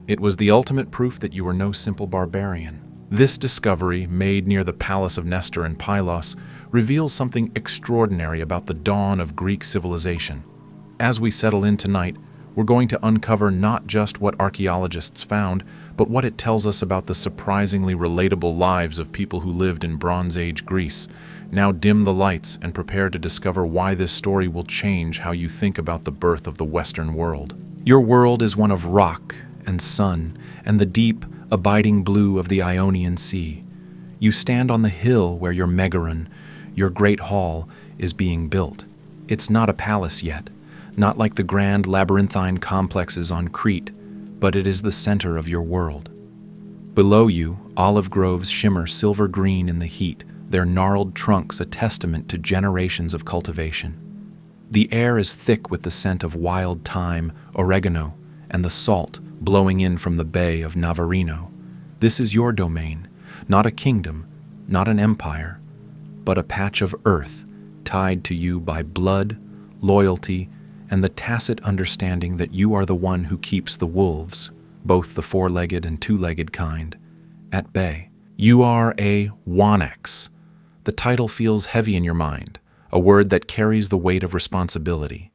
It was the ultimate proof that you were no simple barbarian. This discovery, made near the Palace of Nestor in Pylos, reveals something extraordinary about the dawn of Greek civilization. As we settle in tonight, we're going to uncover not just what archaeologists found, but what it tells us about the surprisingly relatable lives of people who lived in Bronze Age Greece. Now dim the lights and prepare to discover why this story will change how you think about the birth of the Western world. Your world is one of rock and sun and the deep, abiding blue of the Ionian Sea. You stand on the hill where your Megaron, your great hall, is being built. It's not a palace yet, not like the grand labyrinthine complexes on Crete, but it is the center of your world. Below you, olive groves shimmer silver green in the heat, their gnarled trunks a testament to generations of cultivation. The air is thick with the scent of wild thyme, oregano, and the salt blowing in from the bay of Navarino. This is your domain, not a kingdom, not an empire, but a patch of earth tied to you by blood, loyalty, and the tacit understanding that you are the one who keeps the wolves, both the four-legged and two-legged kind, at bay. You are a Wonex, The title feels heavy in your mind, a word that carries the weight of responsibility.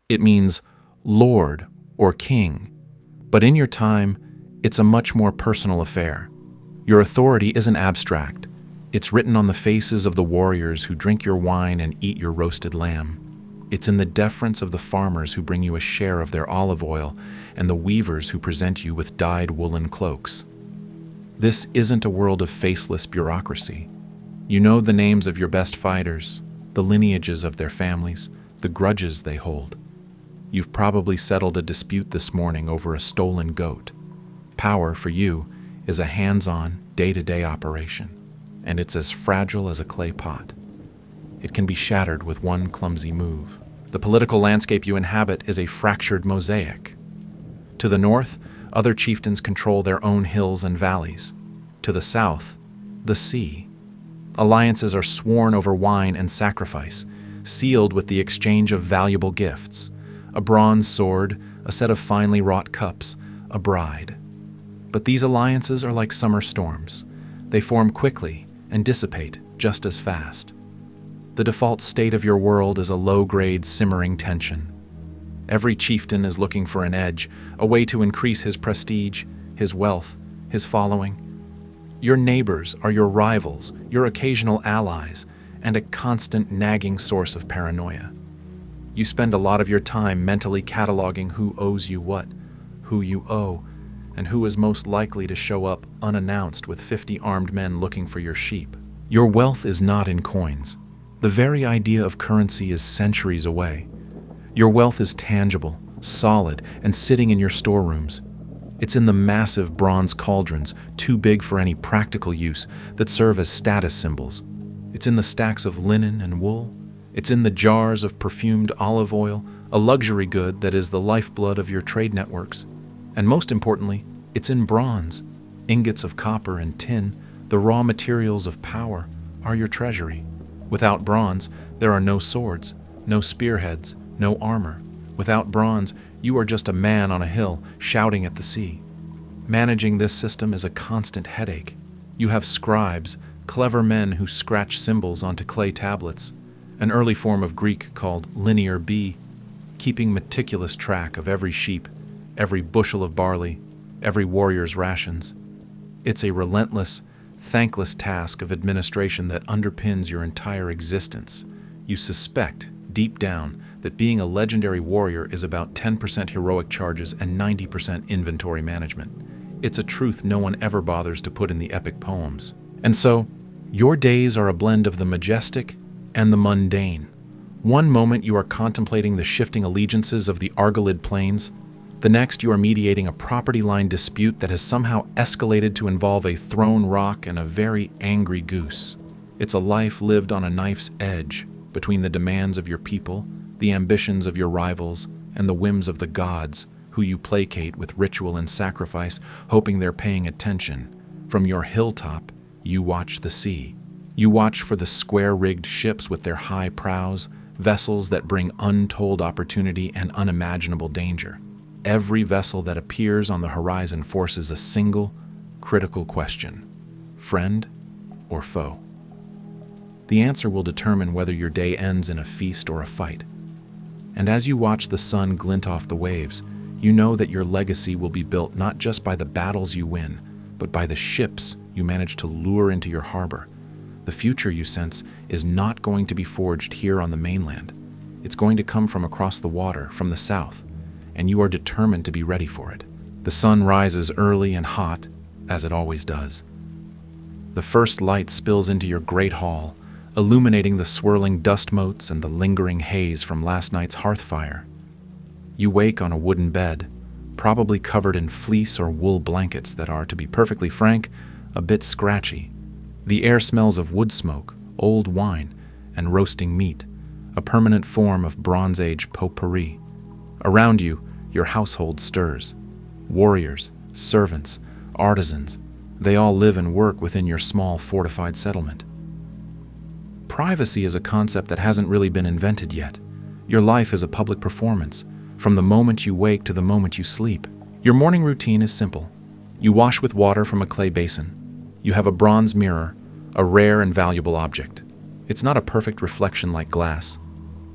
It means Lord or King, but in your time, it's a much more personal affair. Your authority isn't abstract. It's written on the faces of the warriors who drink your wine and eat your roasted lamb. It's in the deference of the farmers who bring you a share of their olive oil and the weavers who present you with dyed woolen cloaks. This isn't a world of faceless bureaucracy. You know the names of your best fighters, the lineages of their families, the grudges they hold. You've probably settled a dispute this morning over a stolen goat. Power, for you, is a hands-on, day-to-day operation, and it's as fragile as a clay pot. It can be shattered with one clumsy move. The political landscape you inhabit is a fractured mosaic. To the north, other chieftains control their own hills and valleys. To the south, the sea. Alliances are sworn over wine and sacrifice, sealed with the exchange of valuable gifts: a bronze sword, a set of finely wrought cups, a bride. But these alliances are like summer storms. They form quickly and dissipate just as fast. The default state of your world is a low-grade, simmering tension. Every chieftain is looking for an edge, a way to increase his prestige, his wealth, his following. Your neighbors are your rivals, your occasional allies, and a constant nagging source of paranoia. You spend a lot of your time mentally cataloging who owes you what, who you owe, and who is most likely to show up unannounced with 50 armed men looking for your sheep. Your wealth is not in coins. The very idea of currency is centuries away. Your wealth is tangible, solid, and sitting in your storerooms. It's in the massive bronze cauldrons, too big for any practical use, that serve as status symbols. It's in the stacks of linen and wool. It's in the jars of perfumed olive oil, a luxury good that is the lifeblood of your trade networks. And most importantly, it's in bronze. Ingots of copper and tin, the raw materials of power, are your treasury. Without bronze, there are no swords, no spearheads, no armor. Without bronze, you are just a man on a hill shouting at the sea. Managing this system is a constant headache. You have scribes, clever men who scratch symbols onto clay tablets, an early form of Greek called linear B, keeping meticulous track of every sheep, every bushel of barley, every warrior's rations. It's a relentless, thankless task of administration that underpins your entire existence. You suspect, deep down, that being a legendary warrior is about 10% heroic charges and 90% inventory management. It's a truth no one ever bothers to put in the epic poems. And so, your days are a blend of the majestic and the mundane. One moment you are contemplating the shifting allegiances of the Argolid Plains. The next you are mediating a property line dispute that has somehow escalated to involve a thrown rock and a very angry goose. It's a life lived on a knife's edge between the demands of your people, the ambitions of your rivals, and the whims of the gods, who you placate with ritual and sacrifice, hoping they're paying attention. From your hilltop, you watch the sea. You watch for the square-rigged ships with their high prows, vessels that bring untold opportunity and unimaginable danger. Every vessel that appears on the horizon forces a single, critical question: friend or foe? The answer will determine whether your day ends in a feast or a fight. And as you watch the sun glint off the waves, you know that your legacy will be built not just by the battles you win, but by the ships you manage to lure into your harbor. The future, you sense, is not going to be forged here on the mainland. It's going to come from across the water, from the south, and you are determined to be ready for it. The sun rises early and hot, as it always does. The first light spills into your great hall, illuminating the swirling dust motes and the lingering haze from last night's hearth fire. You wake on a wooden bed, probably covered in fleece or wool blankets that are, to be perfectly frank, a bit scratchy. The air smells of wood smoke, old wine, and roasting meat, a permanent form of Bronze Age potpourri. Around you, your household stirs. Warriors, servants, artisans, they all live and work within your small fortified settlement. Privacy is a concept that hasn't really been invented yet. Your life is a public performance, from the moment you wake to the moment you sleep. Your morning routine is simple. You wash with water from a clay basin. You have a bronze mirror, a rare and valuable object. It's not a perfect reflection like glass,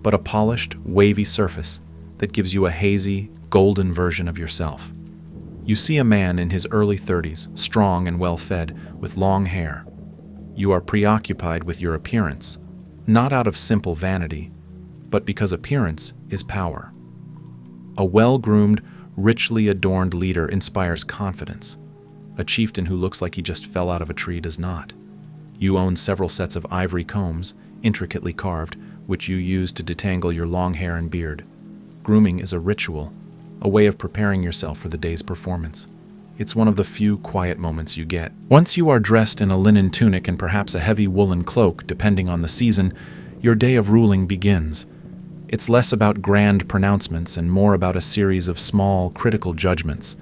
but a polished, wavy surface that gives you a hazy, golden version of yourself. You see a man in his early 30s, strong and well-fed, with long hair. You are preoccupied with your appearance, not out of simple vanity, but because appearance is power. A well-groomed, richly adorned leader inspires confidence. A chieftain who looks like he just fell out of a tree does not. You own several sets of ivory combs, intricately carved, which you use to detangle your long hair and beard. Grooming is a ritual, a way of preparing yourself for the day's performance. It's one of the few quiet moments you get. Once you are dressed in a linen tunic and perhaps a heavy woolen cloak, depending on the season, your day of ruling begins. It's less about grand pronouncements and more about a series of small, critical judgments.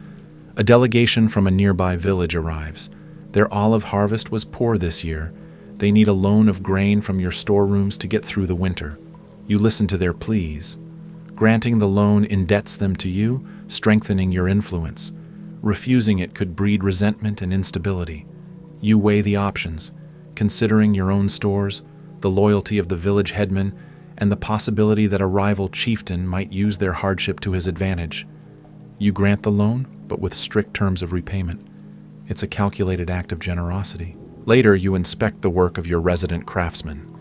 A delegation from a nearby village arrives. Their olive harvest was poor this year. They need a loan of grain from your storerooms to get through the winter. You listen to their pleas. Granting the loan indebts them to you, strengthening your influence. Refusing it could breed resentment and instability. You weigh the options, considering your own stores, the loyalty of the village headman, and the possibility that a rival chieftain might use their hardship to his advantage. You grant the loan, but with strict terms of repayment. It's a calculated act of generosity. Later, you inspect the work of your resident craftsman.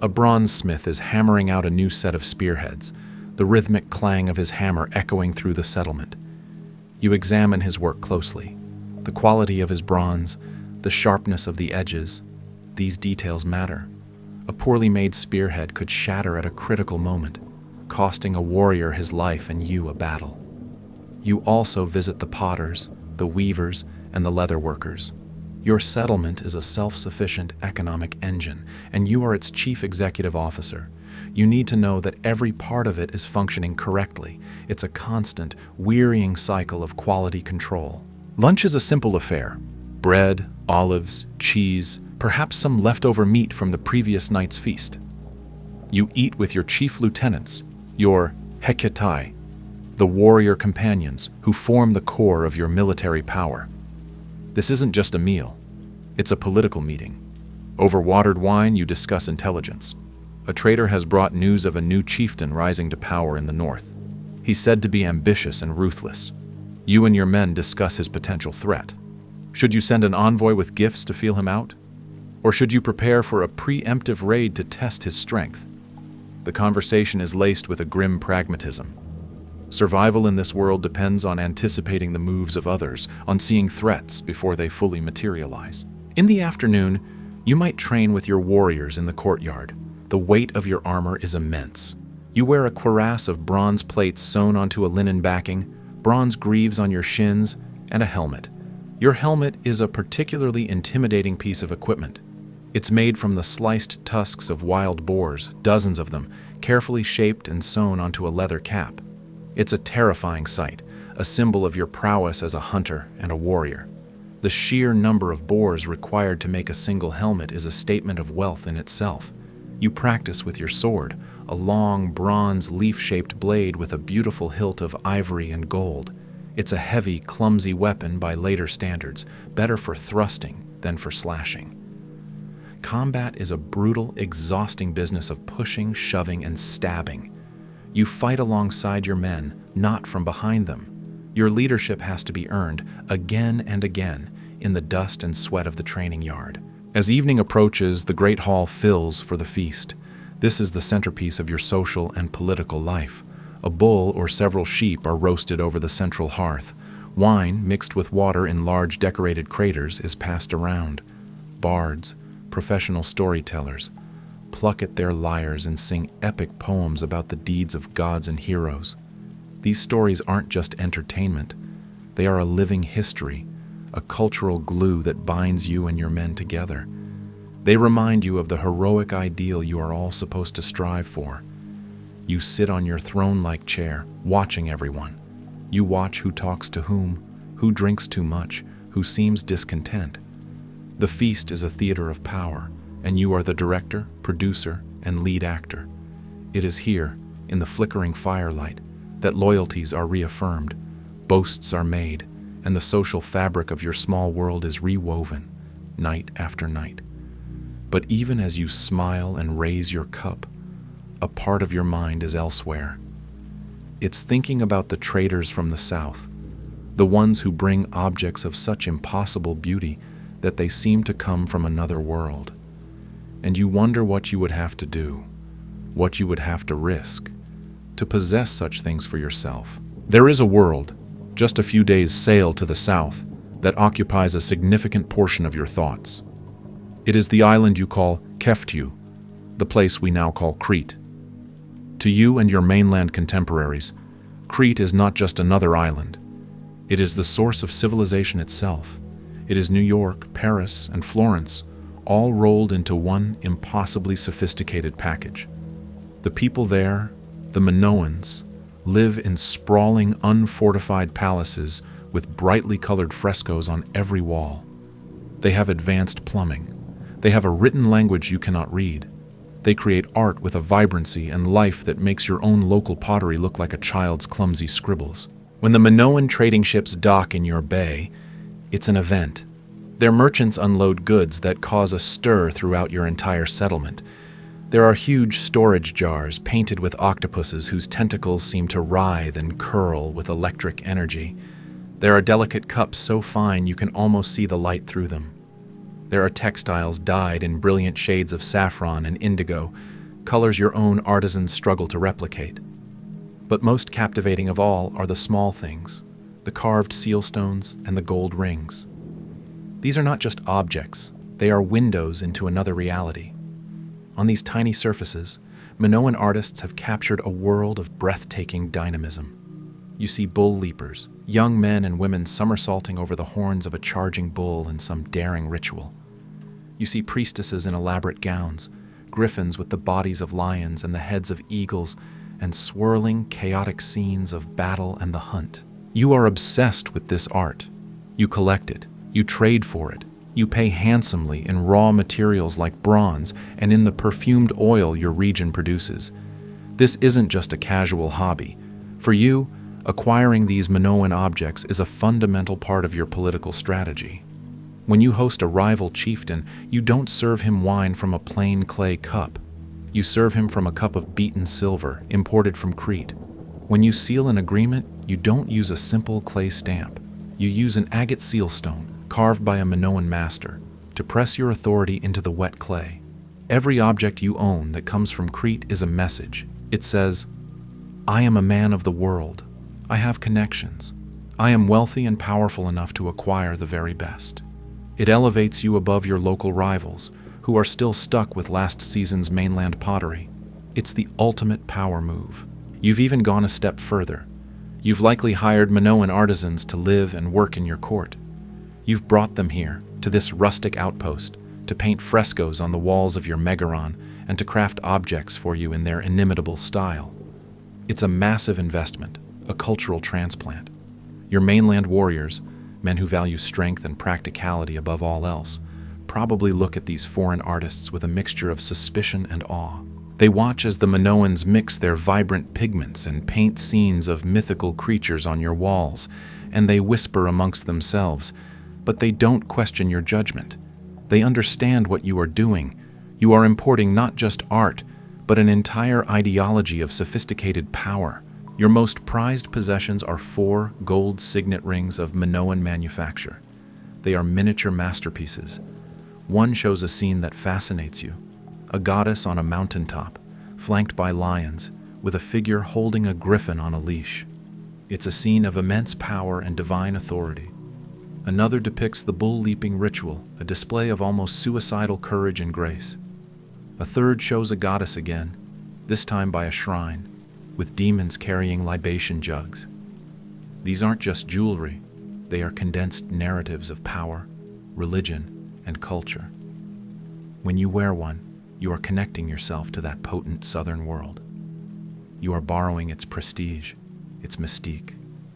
A bronze smith is hammering out a new set of spearheads, the rhythmic clang of his hammer echoing through the settlement. You examine his work closely. The quality of his bronze, the sharpness of the edges, these details matter. A poorly made spearhead could shatter at a critical moment, costing a warrior his life and you a battle. You also visit the potters, the weavers, and the leather workers. Your settlement is a self-sufficient economic engine, and you are its chief executive officer. You need to know that every part of it is functioning correctly. It's a constant, wearying cycle of quality control. Lunch is a simple affair. Bread, olives, cheese, perhaps some leftover meat from the previous night's feast. You eat with your chief lieutenants, your heketai, the warrior companions who form the core of your military power. This isn't just a meal. It's a political meeting. Over watered wine, you discuss intelligence. A trader has brought news of a new chieftain rising to power in the north. He's said to be ambitious and ruthless. You and your men discuss his potential threat. Should you send an envoy with gifts to feel him out? Or should you prepare for a preemptive raid to test his strength? The conversation is laced with a grim pragmatism. Survival in this world depends on anticipating the moves of others, on seeing threats before they fully materialize. In the afternoon, you might train with your warriors in the courtyard. The weight of your armor is immense. You wear a cuirass of bronze plates sewn onto a linen backing, bronze greaves on your shins, and a helmet. Your helmet is a particularly intimidating piece of equipment. It's made from the sliced tusks of wild boars, dozens of them, carefully shaped and sewn onto a leather cap. It's a terrifying sight, a symbol of your prowess as a hunter and a warrior. The sheer number of boars required to make a single helmet is a statement of wealth in itself. You practice with your sword, a long, bronze, leaf-shaped blade with a beautiful hilt of ivory and gold. It's a heavy, clumsy weapon by later standards, better for thrusting than for slashing. Combat is a brutal, exhausting business of pushing, shoving, and stabbing. You fight alongside your men, not from behind them. Your leadership has to be earned again and again in the dust and sweat of the training yard. As evening approaches, the great hall fills for the feast. This is the centerpiece of your social and political life. A bull or several sheep are roasted over the central hearth. Wine, mixed with water in large decorated craters, is passed around. Bards, professional storytellers, pluck at their lyres and sing epic poems about the deeds of gods and heroes. These stories aren't just entertainment. They are a living history, a cultural glue that binds you and your men together. They remind you of the heroic ideal you are all supposed to strive for. You sit on your throne-like chair, watching everyone. You watch who talks to whom, who drinks too much, who seems discontent. The feast is a theater of power, and you are the director, producer, and lead actor. It is here, in the flickering firelight, that loyalties are reaffirmed, boasts are made, and the social fabric of your small world is rewoven, night after night. But even as you smile and raise your cup, a part of your mind is elsewhere. It's thinking about the traders from the south, the ones who bring objects of such impossible beauty that they seem to come from another world. And you wonder what you would have to do, what you would have to risk, to possess such things for yourself. There is a world, just a few days' sail to the south, that occupies a significant portion of your thoughts. It is the island you call Keftiu, the place we now call Crete. To you and your mainland contemporaries, Crete is not just another island. It is the source of civilization itself. It is New York, Paris, and Florence, all rolled into one impossibly sophisticated package. The people there, the Minoans, live in sprawling, unfortified palaces with brightly colored frescoes on every wall. They have advanced plumbing. They have a written language you cannot read. They create art with a vibrancy and life that makes your own local pottery look like a child's clumsy scribbles. When the Minoan trading ships dock in your bay, it's an event. Their merchants unload goods that cause a stir throughout your entire settlement. There are huge storage jars painted with octopuses whose tentacles seem to writhe and curl with electric energy. There are delicate cups so fine you can almost see the light through them. There are textiles dyed in brilliant shades of saffron and indigo, colors your own artisans struggle to replicate. But most captivating of all are the small things, the carved seal stones and the gold rings. These are not just objects, they are windows into another reality. On these tiny surfaces, Minoan artists have captured a world of breathtaking dynamism. You see bull leapers, young men and women somersaulting over the horns of a charging bull in some daring ritual. You see priestesses in elaborate gowns, griffins with the bodies of lions and the heads of eagles, and swirling, chaotic scenes of battle and the hunt. You are obsessed with this art. You collect it. You trade for it. You pay handsomely in raw materials like bronze and in the perfumed oil your region produces. This isn't just a casual hobby. For you, acquiring these Minoan objects is a fundamental part of your political strategy. When you host a rival chieftain, you don't serve him wine from a plain clay cup. You serve him from a cup of beaten silver, imported from Crete. When you seal an agreement, you don't use a simple clay stamp. You use an agate seal stone, carved by a Minoan master, to press your authority into the wet clay. Every object you own that comes from Crete is a message. It says, I am a man of the world. I have connections. I am wealthy and powerful enough to acquire the very best. It elevates you above your local rivals, who are still stuck with last season's mainland pottery. It's the ultimate power move. You've even gone a step further. You've likely hired Minoan artisans to live and work in your court. You've brought them here, to this rustic outpost, to paint frescoes on the walls of your megaron and to craft objects for you in their inimitable style. It's a massive investment, a cultural transplant. Your mainland warriors, men who value strength and practicality above all else, probably look at these foreign artists with a mixture of suspicion and awe. They watch as the Minoans mix their vibrant pigments and paint scenes of mythical creatures on your walls, and they whisper amongst themselves, but they don't question your judgment. They understand what you are doing. You are importing not just art, but an entire ideology of sophisticated power. Your most prized possessions are 4 gold signet rings of Minoan manufacture. They are miniature masterpieces. One shows a scene that fascinates you. A goddess on a mountaintop, flanked by lions, with a figure holding a griffin on a leash. It's a scene of immense power and divine authority. Another depicts the bull-leaping ritual, a display of almost suicidal courage and grace. A third shows a goddess again, this time by a shrine, with demons carrying libation jugs. These aren't just jewelry, they are condensed narratives of power, religion, and culture. When you wear one, you are connecting yourself to that potent southern world. You are borrowing its prestige, its mystique,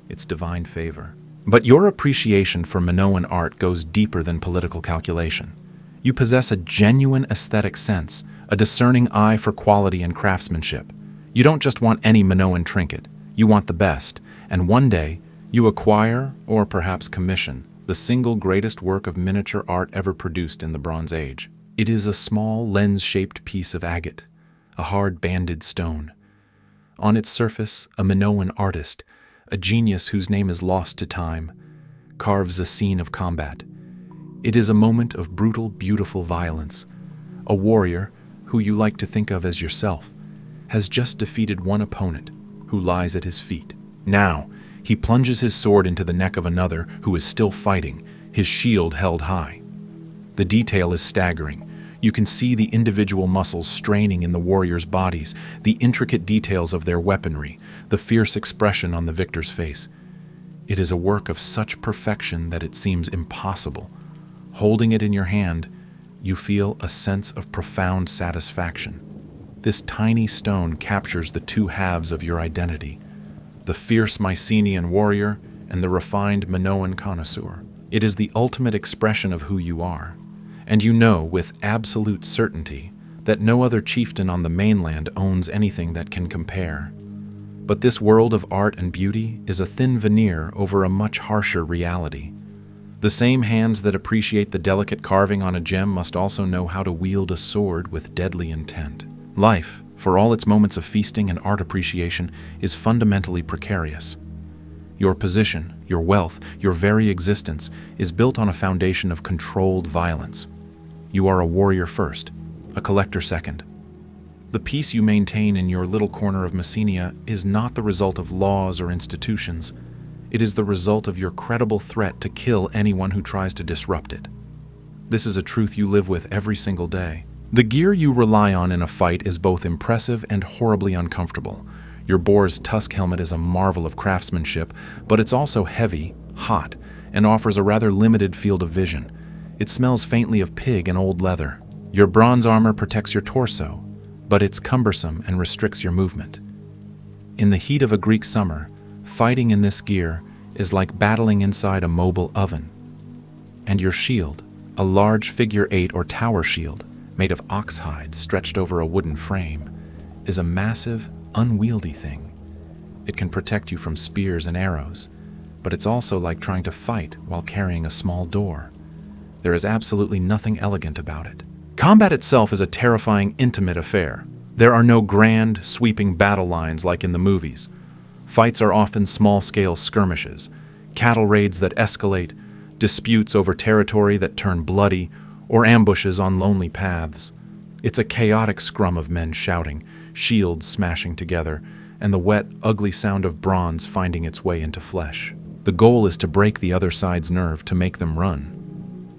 its divine favor. But your appreciation for Minoan art goes deeper than political calculation. You possess a genuine aesthetic sense, a discerning eye for quality and craftsmanship. You don't just want any Minoan trinket, you want the best, and one day you acquire, or perhaps commission, the single greatest work of miniature art ever produced in the Bronze Age. It is a small, lens-shaped piece of agate, a hard banded stone. On its surface, a Minoan artist, a genius whose name is lost to time, carves a scene of combat. It is a moment of brutal, beautiful violence. A warrior, who you like to think of as yourself, has just defeated one opponent who lies at his feet. Now, he plunges his sword into the neck of another who is still fighting, his shield held high. The detail is staggering. You can see the individual muscles straining in the warriors' bodies, the intricate details of their weaponry, the fierce expression on the victor's face. It is a work of such perfection that it seems impossible. Holding it in your hand, you feel a sense of profound satisfaction. This tiny stone captures the two halves of your identity, the fierce Mycenaean warrior and the refined Minoan connoisseur. It is the ultimate expression of who you are, and you know with absolute certainty that no other chieftain on the mainland owns anything that can compare. But this world of art and beauty is a thin veneer over a much harsher reality. The same hands that appreciate the delicate carving on a gem must also know how to wield a sword with deadly intent. Life, for all its moments of feasting and art appreciation, is fundamentally precarious. Your position, your wealth, your very existence is built on a foundation of controlled violence. You are a warrior first, a collector second. The peace you maintain in your little corner of Messenia is not the result of laws or institutions. It is the result of your credible threat to kill anyone who tries to disrupt it. This is a truth you live with every single day. The gear you rely on in a fight is both impressive and horribly uncomfortable. Your boar's tusk helmet is a marvel of craftsmanship, but it's also heavy, hot, and offers a rather limited field of vision. It smells faintly of pig and old leather. Your bronze armor protects your torso, but it's cumbersome and restricts your movement. In the heat of a Greek summer, fighting in this gear is like battling inside a mobile oven. And your shield, a large figure 8 or tower shield, made of ox hide stretched over a wooden frame, is a massive, unwieldy thing. It can protect you from spears and arrows, but it's also like trying to fight while carrying a small door. There is absolutely nothing elegant about it. Combat itself is a terrifying, intimate affair. There are no grand, sweeping battle lines like in the movies. Fights are often small-scale skirmishes, cattle raids that escalate, disputes over territory that turn bloody, or ambushes on lonely paths. It's a chaotic scrum of men shouting, shields smashing together, and the wet, ugly sound of bronze finding its way into flesh. The goal is to break the other side's nerve to make them run.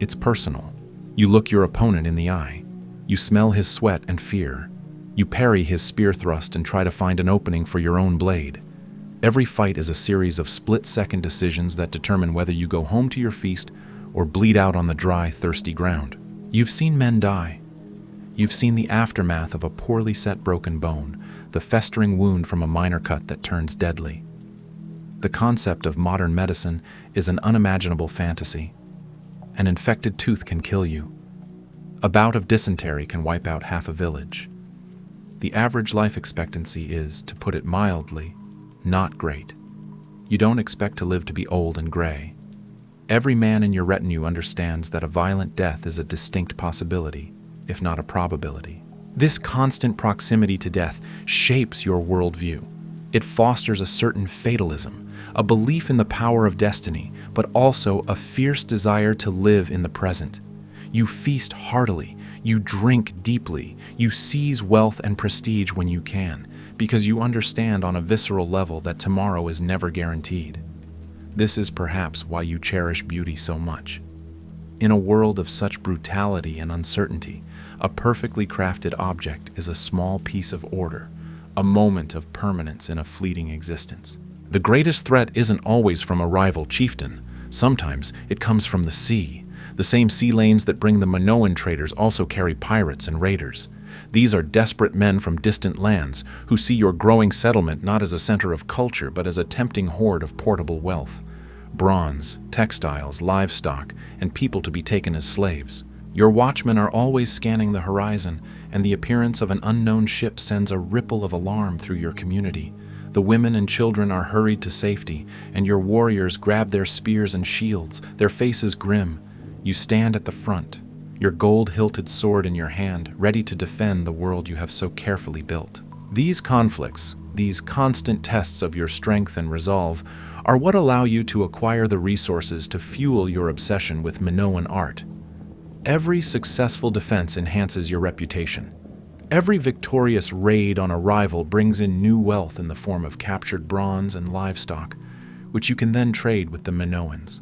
It's personal. You look your opponent in the eye. You smell his sweat and fear. You parry his spear thrust and try to find an opening for your own blade. Every fight is a series of split-second decisions that determine whether you go home to your feast or bleed out on the dry, thirsty ground. You've seen men die. You've seen the aftermath of a poorly set broken bone, the festering wound from a minor cut that turns deadly. The concept of modern medicine is an unimaginable fantasy. An infected tooth can kill you. A bout of dysentery can wipe out half a village. The average life expectancy is, to put it mildly, not great. You don't expect to live to be old and gray. Every man in your retinue understands that a violent death is a distinct possibility, if not a probability. This constant proximity to death shapes your worldview. It fosters a certain fatalism, a belief in the power of destiny, but also a fierce desire to live in the present. You feast heartily, you drink deeply, you seize wealth and prestige when you can, because you understand on a visceral level that tomorrow is never guaranteed. This is perhaps why you cherish beauty so much. In a world of such brutality and uncertainty, a perfectly crafted object is a small piece of order, a moment of permanence in a fleeting existence. The greatest threat isn't always from a rival chieftain. Sometimes it comes from the sea. The same sea lanes that bring the Minoan traders also carry pirates and raiders. These are desperate men from distant lands who see your growing settlement not as a center of culture but as a tempting hoard of portable wealth. Bronze, textiles, livestock, and people to be taken as slaves. Your watchmen are always scanning the horizon, and the appearance of an unknown ship sends a ripple of alarm through your community. The women and children are hurried to safety, and your warriors grab their spears and shields, their faces grim. You stand at the front, your gold-hilted sword in your hand, ready to defend the world you have so carefully built. These conflicts, these constant tests of your strength and resolve, are what allow you to acquire the resources to fuel your obsession with Minoan art. Every successful defense enhances your reputation. Every victorious raid on a rival brings in new wealth in the form of captured bronze and livestock, which you can then trade with the Minoans.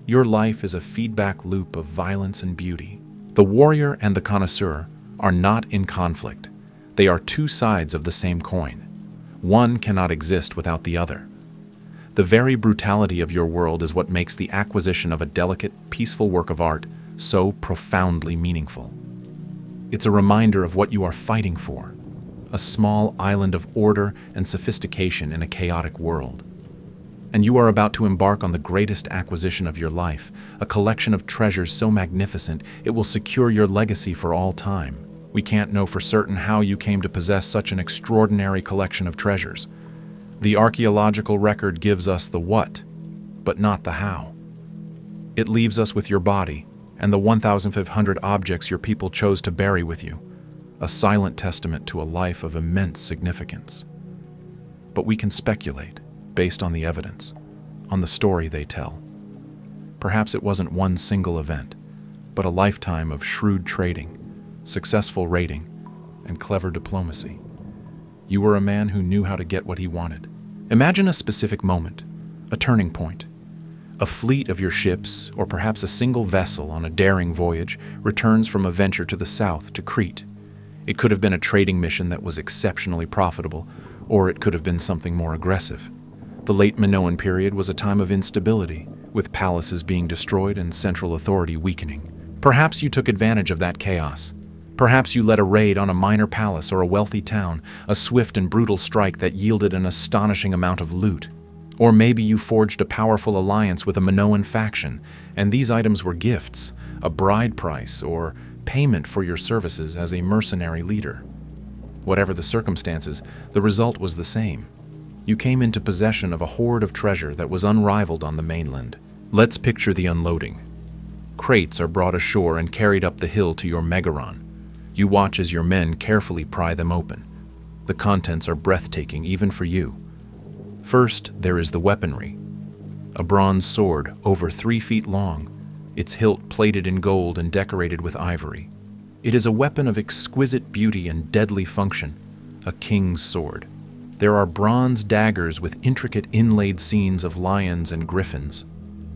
Your life is a feedback loop of violence and beauty. The warrior and the connoisseur are not in conflict. They are two sides of the same coin. One cannot exist without the other. The very brutality of your world is what makes the acquisition of a delicate, peaceful work of art so profoundly meaningful. It's a reminder of what you are fighting for, a small island of order and sophistication in a chaotic world. And you are about to embark on the greatest acquisition of your life, a collection of treasures so magnificent it will secure your legacy for all time. We can't know for certain how you came to possess such an extraordinary collection of treasures. The archaeological record gives us the what, but not the how. It leaves us with your body and the 1,500 objects your people chose to bury with you, a silent testament to a life of immense significance. But we can speculate, based on the evidence, on the story they tell. Perhaps it wasn't one single event, but a lifetime of shrewd trading, successful raiding, and clever diplomacy. You were a man who knew how to get what he wanted. Imagine a specific moment, a turning point. A fleet of your ships, or perhaps a single vessel on a daring voyage, returns from a venture to the south, to Crete. It could have been a trading mission that was exceptionally profitable, or it could have been something more aggressive. The late Minoan period was a time of instability, with palaces being destroyed and central authority weakening. Perhaps you took advantage of that chaos. Perhaps you led a raid on a minor palace or a wealthy town, a swift and brutal strike that yielded an astonishing amount of loot. Or maybe you forged a powerful alliance with a Minoan faction, and these items were gifts, a bride price, or payment for your services as a mercenary leader. Whatever the circumstances, the result was the same. You came into possession of a hoard of treasure that was unrivaled on the mainland. Let's picture the unloading. Crates are brought ashore and carried up the hill to your megaron. You watch as your men carefully pry them open. The contents are breathtaking even for you. First, there is the weaponry. A bronze sword over 3 feet long, its hilt plated in gold and decorated with ivory. It is a weapon of exquisite beauty and deadly function, a king's sword. There are bronze daggers with intricate inlaid scenes of lions and griffins.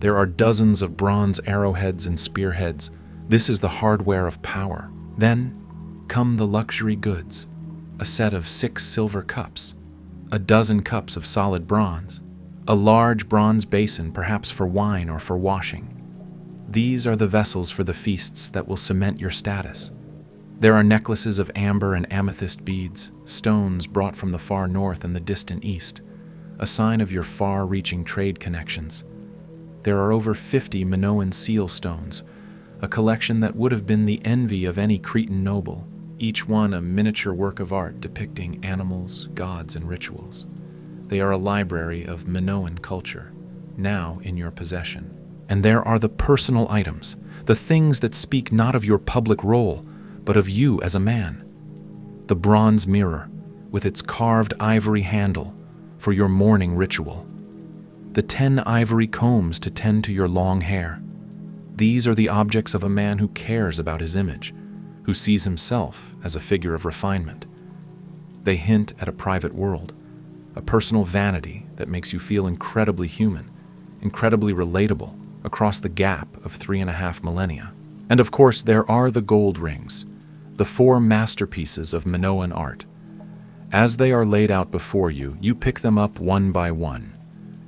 There are dozens of bronze arrowheads and spearheads. This is the hardware of power. Then come the luxury goods, a set of 6 silver cups, a dozen cups of solid bronze, a large bronze basin perhaps for wine or for washing. These are the vessels for the feasts that will cement your status. There are necklaces of amber and amethyst beads, stones brought from the far north and the distant east, a sign of your far-reaching trade connections. There are over 50 Minoan seal stones, a collection that would have been the envy of any Cretan noble, each one a miniature work of art depicting animals, gods, and rituals. They are a library of Minoan culture, now in your possession. And there are the personal items, the things that speak not of your public role, but of you as a man. The bronze mirror, with its carved ivory handle, for your morning ritual. The 10 ivory combs to tend to your long hair. These are the objects of a man who cares about his image, who sees himself as a figure of refinement. They hint at a private world, a personal vanity that makes you feel incredibly human, incredibly relatable across the gap of 3.5 millennia. And of course, there are the gold rings, the 4 masterpieces of Minoan art. As they are laid out before you, you pick them up one by one.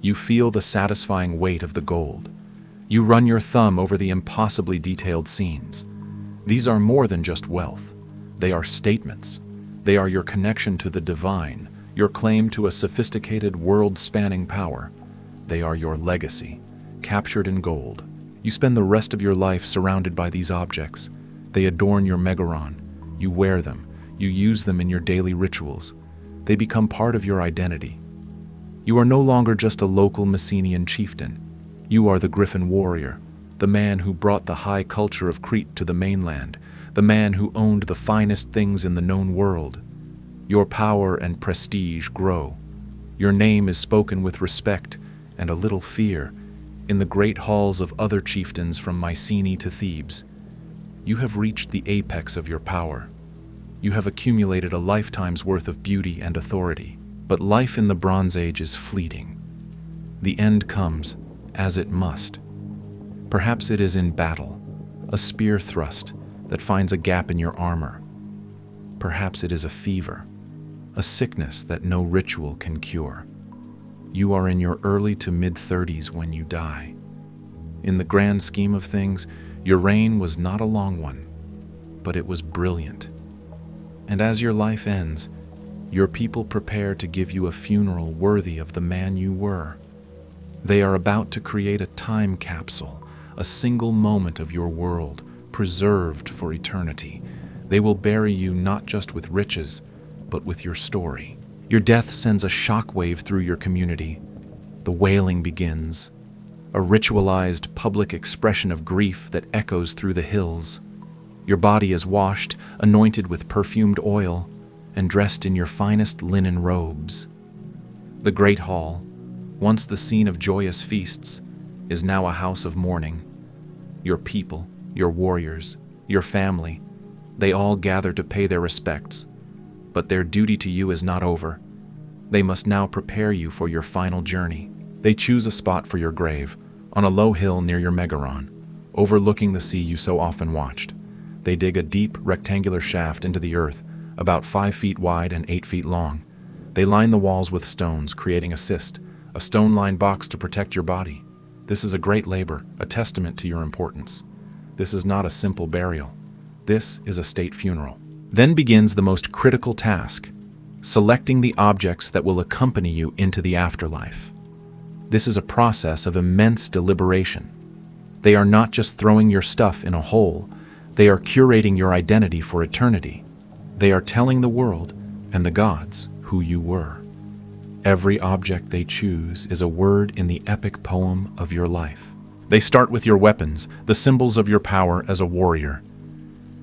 You feel the satisfying weight of the gold. You run your thumb over the impossibly detailed scenes. These are more than just wealth. They are statements. They are your connection to the divine, your claim to a sophisticated world-spanning power. They are your legacy, captured in gold. You spend the rest of your life surrounded by these objects. They adorn your megaron. You wear them. You use them in your daily rituals. They become part of your identity. You are no longer just a local Mycenaean chieftain. You are the griffin warrior, the man who brought the high culture of Crete to the mainland, the man who owned the finest things in the known world. Your power and prestige grow. Your name is spoken with respect and a little fear in the great halls of other chieftains from Mycenaean to Thebes. You have reached the apex of your power. You have accumulated a lifetime's worth of beauty and authority. But life in the Bronze Age is fleeting. The end comes, as it must. Perhaps it is in battle, a spear thrust that finds a gap in your armor. Perhaps it is a fever, a sickness that no ritual can cure. You are in your early to mid-30s when you die. In the grand scheme of things, your reign was not a long one, but it was brilliant. And as your life ends, your people prepare to give you a funeral worthy of the man you were. They are about to create a time capsule, a single moment of your world, preserved for eternity. They will bury you not just with riches, but with your story. Your death sends a shockwave through your community. The wailing begins, a ritualized public expression of grief that echoes through the hills. Your body is washed, anointed with perfumed oil, and dressed in your finest linen robes. The Great Hall, once the scene of joyous feasts, is now a house of mourning. Your people, your warriors, your family, they all gather to pay their respects. But their duty to you is not over. They must now prepare you for your final journey. They choose a spot for your grave, on a low hill near your megaron, overlooking the sea you so often watched. They dig a deep, rectangular shaft into the earth, about 5 feet wide and 8 feet long. They line the walls with stones, creating a cist, a stone-lined box to protect your body. This is a great labor, a testament to your importance. This is not a simple burial. This is a state funeral. Then begins the most critical task, selecting the objects that will accompany you into the afterlife. This is a process of immense deliberation. They are not just throwing your stuff in a hole, they are curating your identity for eternity. They are telling the world and the gods who you were. Every object they choose is a word in the epic poem of your life. They start with your weapons, the symbols of your power as a warrior.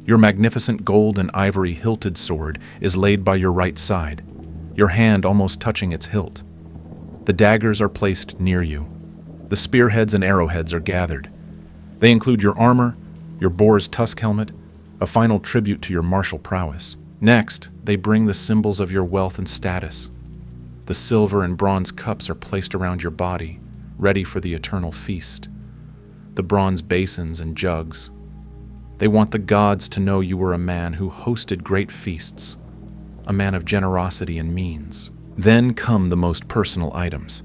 Your magnificent gold and ivory hilted sword is laid by your right side, your hand almost touching its hilt. The daggers are placed near you. The spearheads and arrowheads are gathered. They include your armor, your boar's tusk helmet, a final tribute to your martial prowess. Next, they bring the symbols of your wealth and status. The silver and bronze cups are placed around your body, ready for the eternal feast. The bronze basins and jugs. They want the gods to know you were a man who hosted great feasts, a man of generosity and means. Then come the most personal items.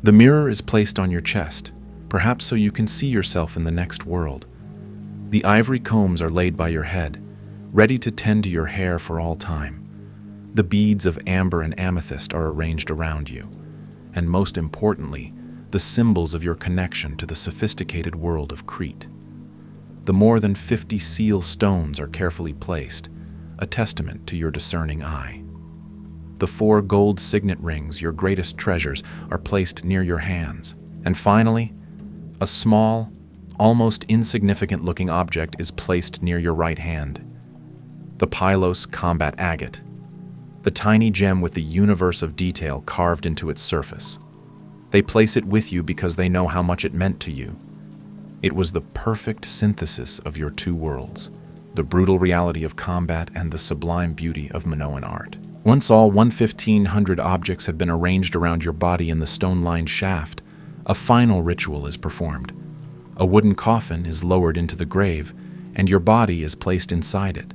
The mirror is placed on your chest, perhaps so you can see yourself in the next world. The ivory combs are laid by your head, ready to tend to your hair for all time. The beads of amber and amethyst are arranged around you, and most importantly, the symbols of your connection to the sophisticated world of Crete. The more than 50 seal stones are carefully placed, a testament to your discerning eye. The 4 gold signet rings, your greatest treasures, are placed near your hands. And finally, a small, almost insignificant-looking object is placed near your right hand. The Pylos combat agate, the tiny gem with the universe of detail carved into its surface. They place it with you because they know how much it meant to you. It was the perfect synthesis of your two worlds, the brutal reality of combat and the sublime beauty of Minoan art. Once all 1,500 objects have been arranged around your body in the stone-lined shaft, a final ritual is performed. A wooden coffin is lowered into the grave, and your body is placed inside it.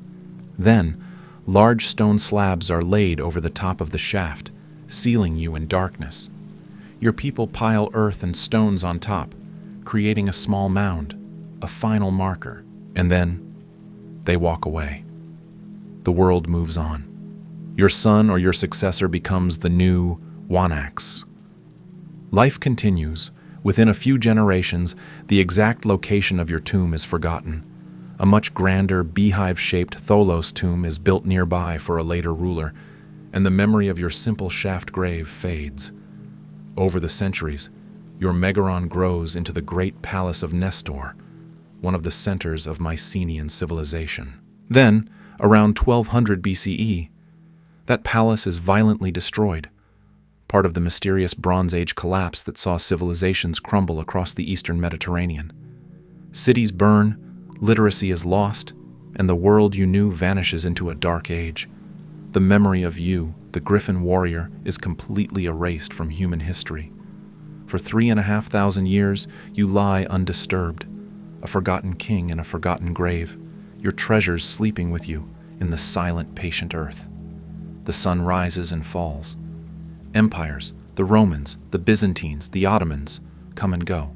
Then, large stone slabs are laid over the top of the shaft, sealing you in darkness. Your people pile earth and stones on top, creating a small mound, a final marker, and then they walk away. The world moves on. Your son or your successor becomes the new Wanax. Life continues. Within a few generations, the exact location of your tomb is forgotten. A much grander, beehive-shaped Tholos tomb is built nearby for a later ruler, and the memory of your simple shaft grave fades. Over the centuries, your megaron grows into the great palace of Nestor, one of the centers of Mycenaean civilization. Then, around 1200 BCE, that palace is violently destroyed, part of the mysterious Bronze Age collapse that saw civilizations crumble across the eastern Mediterranean. Cities burn, literacy is lost, and the world you knew vanishes into a dark age. The memory of you, the Griffin warrior, is completely erased from human history. For 3,500 years, you lie undisturbed, a forgotten king in a forgotten grave, your treasures sleeping with you in the silent, patient earth. The sun rises and falls. Empires, the Romans, the Byzantines, the Ottomans, come and go.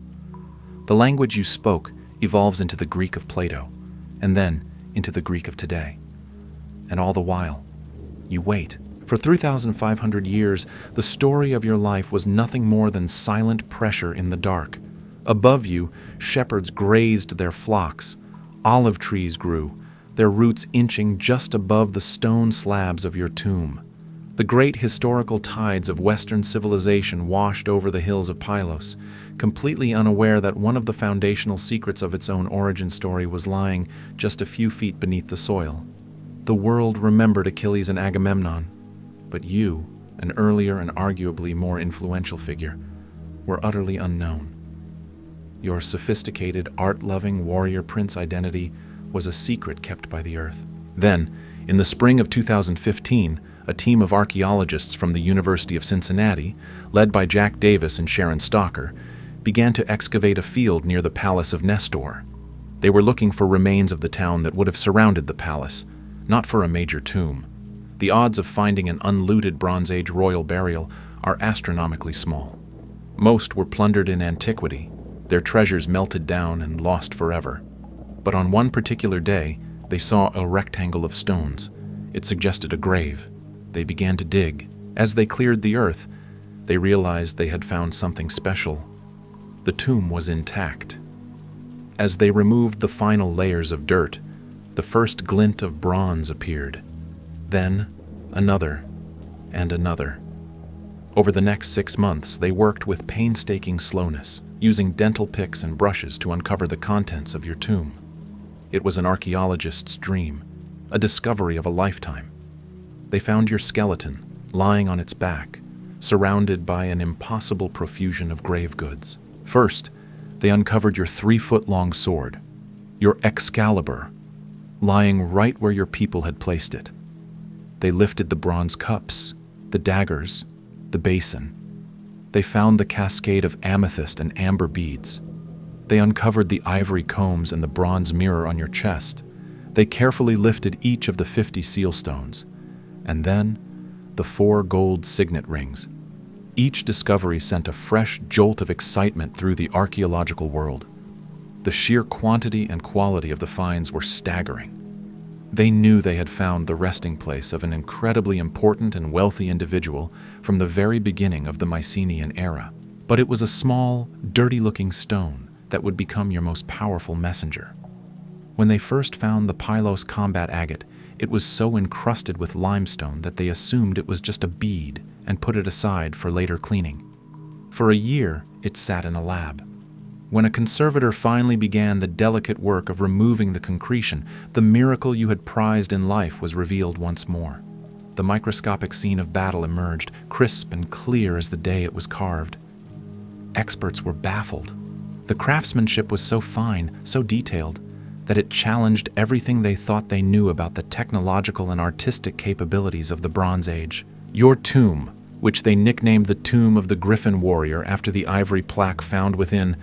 The language you spoke evolves into the Greek of Plato, and then into the Greek of today. And all the while, you wait. For 3,500 years, the story of your life was nothing more than silent pressure in the dark. Above you, shepherds grazed their flocks. Olive trees grew, their roots inching just above the stone slabs of your tomb. The great historical tides of Western civilization washed over the hills of Pylos, completely unaware that one of the foundational secrets of its own origin story was lying just a few feet beneath the soil. The world remembered Achilles and Agamemnon, but you, an earlier and arguably more influential figure, were utterly unknown. Your sophisticated, art-loving warrior prince identity was a secret kept by the earth. Then, in the spring of 2015, a team of archaeologists from the University of Cincinnati, led by Jack Davis and Sharon Stalker, began to excavate a field near the Palace of Nestor. They were looking for remains of the town that would have surrounded the palace, not for a major tomb. The odds of finding an unlooted Bronze Age royal burial are astronomically small. Most were plundered in antiquity, their treasures melted down and lost forever. But on one particular day, they saw a rectangle of stones. It suggested a grave. They began to dig. As they cleared the earth, they realized they had found something special. The tomb was intact. As they removed the final layers of dirt, the first glint of bronze appeared. Then, another, and another. Over the next 6 months, they worked with painstaking slowness, using dental picks and brushes to uncover the contents of your tomb. It was an archaeologist's dream, a discovery of a lifetime. They found your skeleton, lying on its back, surrounded by an impossible profusion of grave goods. First, they uncovered your 3-foot-long sword, your Excalibur, lying right where your people had placed it. They lifted the bronze cups, the daggers, the basin. They found the cascade of amethyst and amber beads. They uncovered the ivory combs and the bronze mirror on your chest. They carefully lifted each of the 50 seal stones, and then the 4 gold signet rings. Each discovery sent a fresh jolt of excitement through the archaeological world. The sheer quantity and quality of the finds were staggering. They knew they had found the resting place of an incredibly important and wealthy individual from the very beginning of the Mycenaean era. But it was a small, dirty-looking stone that would become your most powerful messenger. When they first found the Pylos combat agate, it was so encrusted with limestone that they assumed it was just a bead and put it aside for later cleaning. For a year, it sat in a lab. When a conservator finally began the delicate work of removing the concretion, the miracle you had prized in life was revealed once more. The microscopic scene of battle emerged, crisp and clear as the day it was carved. Experts were baffled. The craftsmanship was so fine, so detailed, that it challenged everything they thought they knew about the technological and artistic capabilities of the Bronze Age. Your tomb, which they nicknamed the Tomb of the Griffin Warrior after the ivory plaque found within,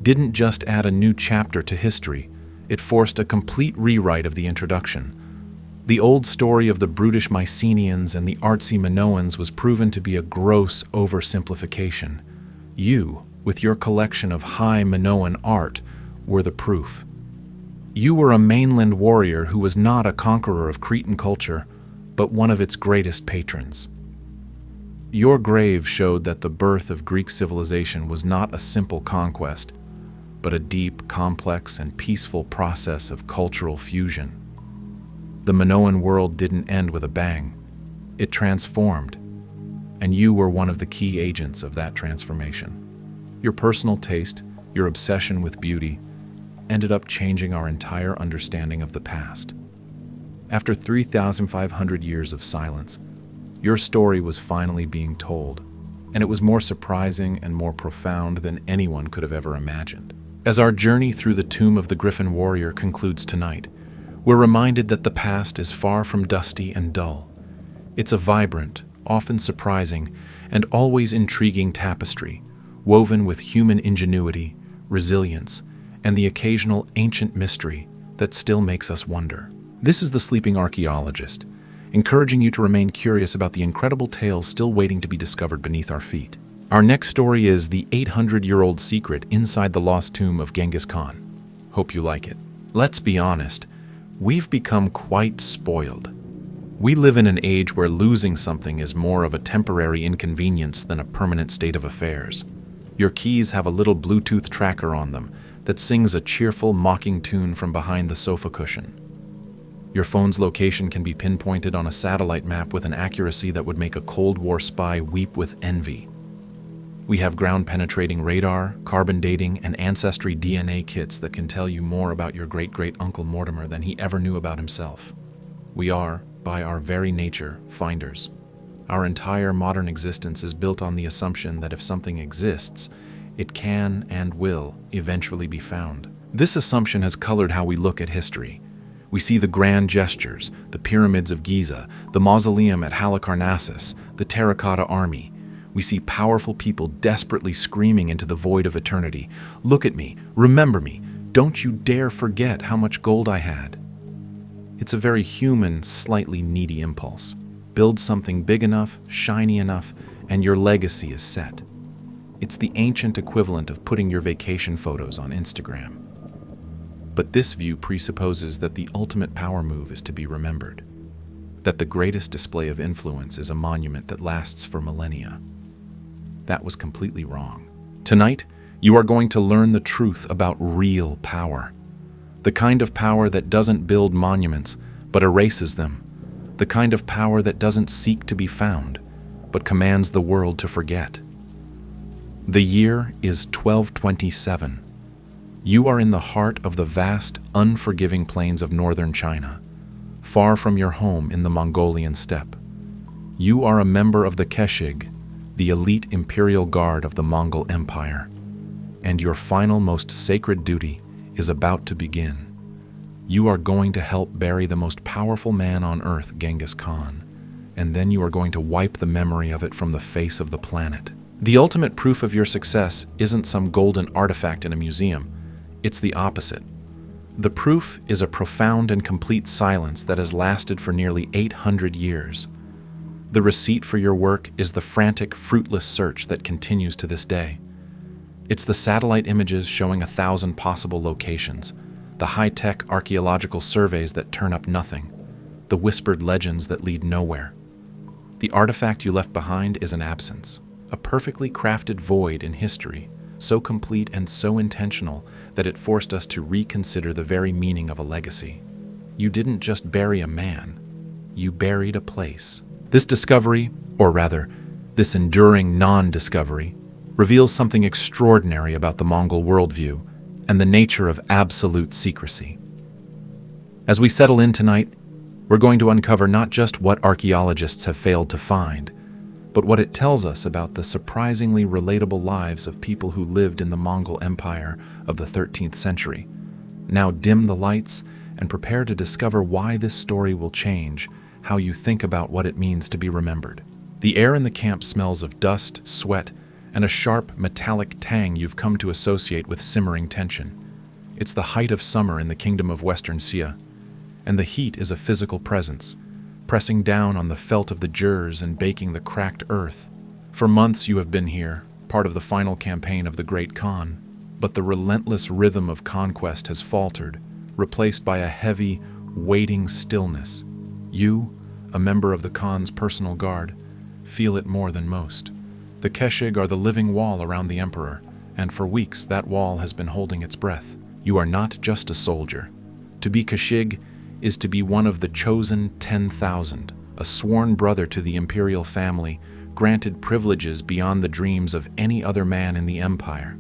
didn't just add a new chapter to history, it forced a complete rewrite of the introduction. The old story of the brutish Mycenaeans and the artsy Minoans was proven to be a gross oversimplification. You, with your collection of high Minoan art, were the proof. You were a mainland warrior who was not a conqueror of Cretan culture, but one of its greatest patrons. Your grave showed that the birth of Greek civilization was not a simple conquest, but a deep, complex, and peaceful process of cultural fusion. The Minoan world didn't end with a bang. It transformed, and you were one of the key agents of that transformation. Your personal taste, your obsession with beauty, ended up changing our entire understanding of the past. After 3,500 years of silence, your story was finally being told, and it was more surprising and more profound than anyone could have ever imagined. As our journey through the tomb of the Griffin warrior concludes tonight, we're reminded that the past is far from dusty and dull. It's a vibrant, often surprising, and always intriguing tapestry, woven with human ingenuity, resilience, and the occasional ancient mystery that still makes us wonder. This is the Sleeping Archaeologist, encouraging you to remain curious about the incredible tales still waiting to be discovered beneath our feet. Our next story is the 800-year-old secret inside the lost tomb of Genghis Khan. Hope you like it. Let's be honest, we've become quite spoiled. We live in an age where losing something is more of a temporary inconvenience than a permanent state of affairs. Your keys have a little Bluetooth tracker on them that sings a cheerful, mocking tune from behind the sofa cushion. Your phone's location can be pinpointed on a satellite map with an accuracy that would make a Cold War spy weep with envy. We have ground-penetrating radar, carbon dating, and ancestry DNA kits that can tell you more about your great-great-uncle Mortimer than he ever knew about himself. We are, by our very nature, finders. Our entire modern existence is built on the assumption that if something exists, it can and will eventually be found. This assumption has colored how we look at history. We see the grand gestures, the pyramids of Giza, the mausoleum at Halicarnassus, the terracotta army. We see powerful people desperately screaming into the void of eternity, "Look at me, remember me, don't you dare forget how much gold I had." It's a very human, slightly needy impulse. Build something big enough, shiny enough, and your legacy is set. It's the ancient equivalent of putting your vacation photos on Instagram. But this view presupposes that the ultimate power move is to be remembered, that the greatest display of influence is a monument that lasts for millennia. That was completely wrong. Tonight, you are going to learn the truth about real power. The kind of power that doesn't build monuments, but erases them. The kind of power that doesn't seek to be found, but commands the world to forget. The year is 1227. You are in the heart of the vast, unforgiving plains of northern China, far from your home in the Mongolian steppe. You are a member of the Keshig, the elite imperial guard of the Mongol Empire, and your final, most sacred duty is about to begin. You are going to help bury the most powerful man on earth, Genghis Khan, and then you are going to wipe the memory of it from the face of the planet. The ultimate proof of your success isn't some golden artifact in a museum. It's the opposite. The proof is a profound and complete silence that has lasted for nearly 800 years. The receipt for your work is the frantic, fruitless search that continues to this day. It's the satellite images showing 1,000 possible locations, the high-tech archaeological surveys that turn up nothing, the whispered legends that lead nowhere. The artifact you left behind is an absence, a perfectly crafted void in history, so complete and so intentional that it forced us to reconsider the very meaning of a legacy. You didn't just bury a man, you buried a place. This discovery, or rather, this enduring non-discovery, reveals something extraordinary about the Mongol worldview and the nature of absolute secrecy. As we settle in tonight, we're going to uncover not just what archaeologists have failed to find, but what it tells us about the surprisingly relatable lives of people who lived in the Mongol Empire of the 13th century. Now dim the lights and prepare to discover why this story will change how you think about what it means to be remembered. The air in the camp smells of dust, sweat, and a sharp, metallic tang you've come to associate with simmering tension. It's the height of summer in the kingdom of Western Xia, and the heat is a physical presence, pressing down on the felt of the jurs and baking the cracked earth. For months you have been here, part of the final campaign of the Great Khan, but the relentless rhythm of conquest has faltered, replaced by a heavy, waiting stillness. You, a member of the Khan's personal guard, feel it more than most. The Keshig are the living wall around the emperor, and for weeks that wall has been holding its breath. You are not just a soldier. To be Keshig is to be one of the chosen 10,000, a sworn brother to the imperial family, granted privileges beyond the dreams of any other man in the empire.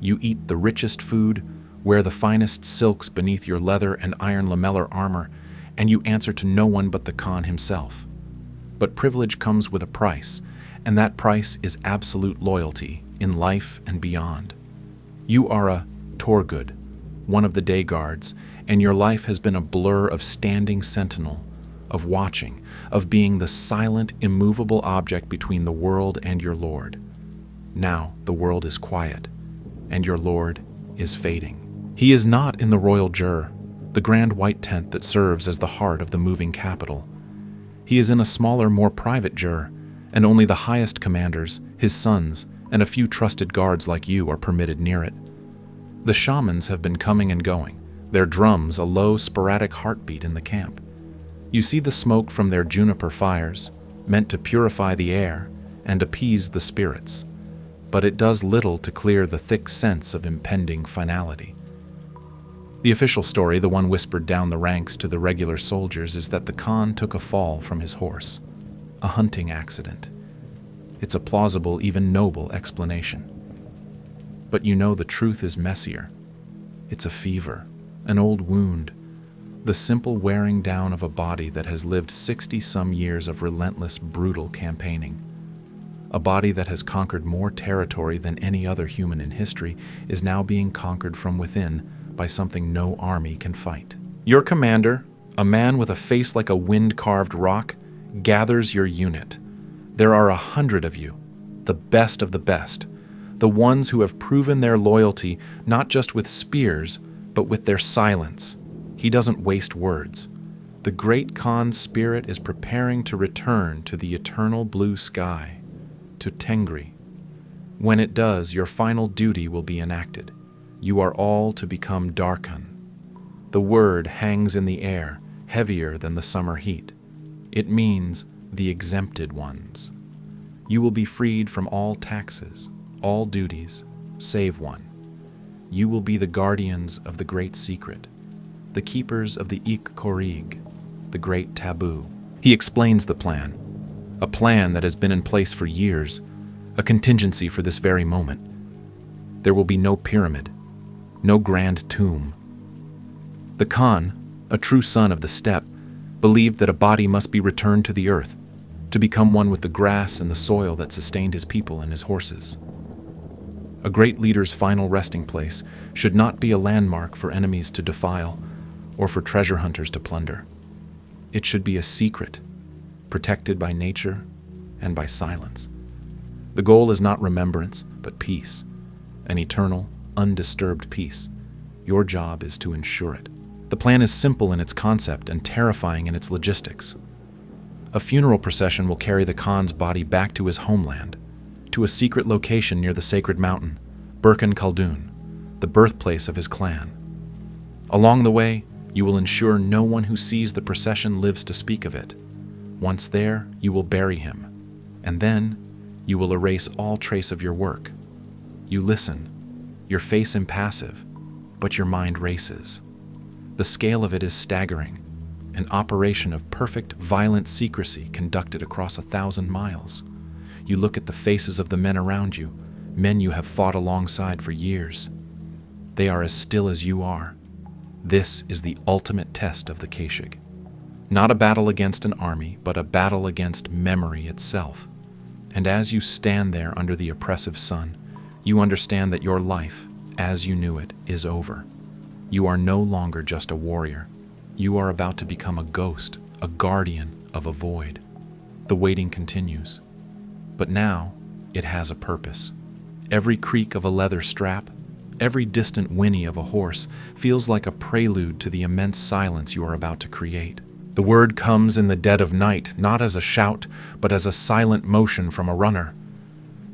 You eat the richest food, wear the finest silks beneath your leather and iron lamellar armor, and you answer to no one but the Khan himself. But privilege comes with a price, and that price is absolute loyalty in life and beyond. You are a Torgud, one of the day guards, and your life has been a blur of standing sentinel, of watching, of being the silent, immovable object between the world and your lord. Now the world is quiet, and your lord is fading. He is not in the royal jur, the grand white tent that serves as the heart of the moving capital. He is in a smaller, more private jur, and only the highest commanders, his sons, and a few trusted guards like you are permitted near it. The shamans have been coming and going, their drums a low, sporadic heartbeat in the camp. You see the smoke from their juniper fires, meant to purify the air and appease the spirits, but it does little to clear the thick sense of impending finality. The official story, the one whispered down the ranks to the regular soldiers, is that the Khan took a fall from his horse, a hunting accident. It's a plausible, even noble explanation. But you know the truth is messier. It's a fever, an old wound, the simple wearing down of a body that has lived 60-some years of relentless, brutal campaigning. A body that has conquered more territory than any other human in history is now being conquered from within by something no army can fight. Your commander, a man with a face like a wind-carved rock, gathers your unit. There are 100 of you, the best of the best, the ones who have proven their loyalty not just with spears, but with their silence. He doesn't waste words. The great Khan's spirit is preparing to return to the eternal blue sky, to Tengri. When it does, your final duty will be enacted. You are all to become Darkhan. The word hangs in the air, heavier than the summer heat. It means the exempted ones. You will be freed from all taxes, all duties, save one. You will be the guardians of the great secret, the keepers of the Ik Korig, the great taboo. He explains the plan, a plan that has been in place for years, a contingency for this very moment. There will be no pyramid, no grand tomb. The Khan, a true son of the steppe, believed that a body must be returned to the earth, to become one with the grass and the soil that sustained his people and his horses. A great leader's final resting place should not be a landmark for enemies to defile or for treasure hunters to plunder. It should be a secret, protected by nature and by silence. The goal is not remembrance, but peace, an eternal, undisturbed peace. Your job is to ensure it. The plan is simple in its concept and terrifying in its logistics. A funeral procession will carry the Khan's body back to his homeland, to a secret location near the sacred mountain, Burkhan Khaldun, the birthplace of his clan. Along the way, you will ensure no one who sees the procession lives to speak of it. Once there, you will bury him, and then you will erase all trace of your work. You listen, your face impassive, but your mind races. The scale of it is staggering, an operation of perfect, violent secrecy conducted across 1,000 miles. You look at the faces of the men around you, men you have fought alongside for years. They are as still as you are. This is the ultimate test of the Keshig. Not a battle against an army, but a battle against memory itself. And as you stand there under the oppressive sun, you understand that your life, as you knew it, is over. You are no longer just a warrior. You are about to become a ghost, a guardian of a void. The waiting continues. But now, it has a purpose. Every creak of a leather strap, every distant whinny of a horse feels like a prelude to the immense silence you are about to create. The word comes in the dead of night, not as a shout, but as a silent motion from a runner.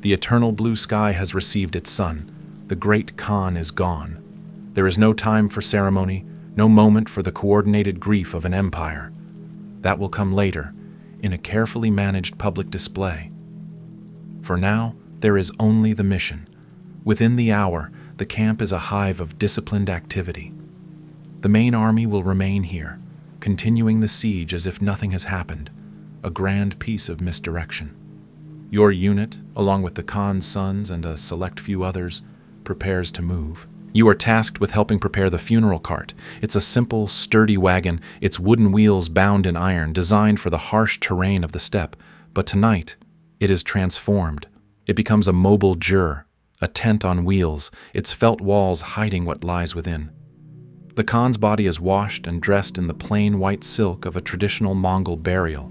The eternal blue sky has received its sun. The great Khan is gone. There is no time for ceremony, no moment for the coordinated grief of an empire. That will come later, in a carefully managed public display. For now, there is only the mission. Within the hour, the camp is a hive of disciplined activity. The main army will remain here, continuing the siege as if nothing has happened, a grand piece of misdirection. Your unit, along with the Khan's sons and a select few others, prepares to move. You are tasked with helping prepare the funeral cart. It's a simple, sturdy wagon, its wooden wheels bound in iron, designed for the harsh terrain of the steppe. But tonight, it is transformed. It becomes a mobile jur, a tent on wheels, its felt walls hiding what lies within. The Khan's body is washed and dressed in the plain white silk of a traditional Mongol burial.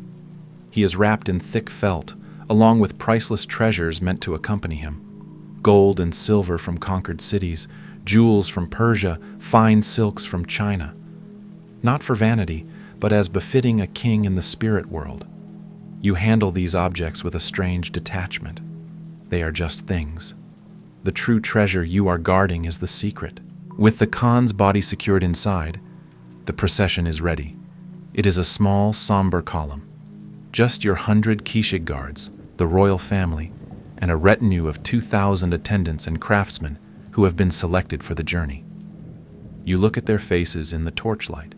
He is wrapped in thick felt, along with priceless treasures meant to accompany him. Gold and silver from conquered cities, jewels from Persia, fine silks from China. Not for vanity, but as befitting a king in the spirit world. You handle these objects with a strange detachment. They are just things. The true treasure you are guarding is the secret. With the Khan's body secured inside, the procession is ready. It is a small, somber column. Just your 100 Kishig guards, the royal family, and a retinue of 2,000 attendants and craftsmen who have been selected for the journey. You look at their faces in the torchlight.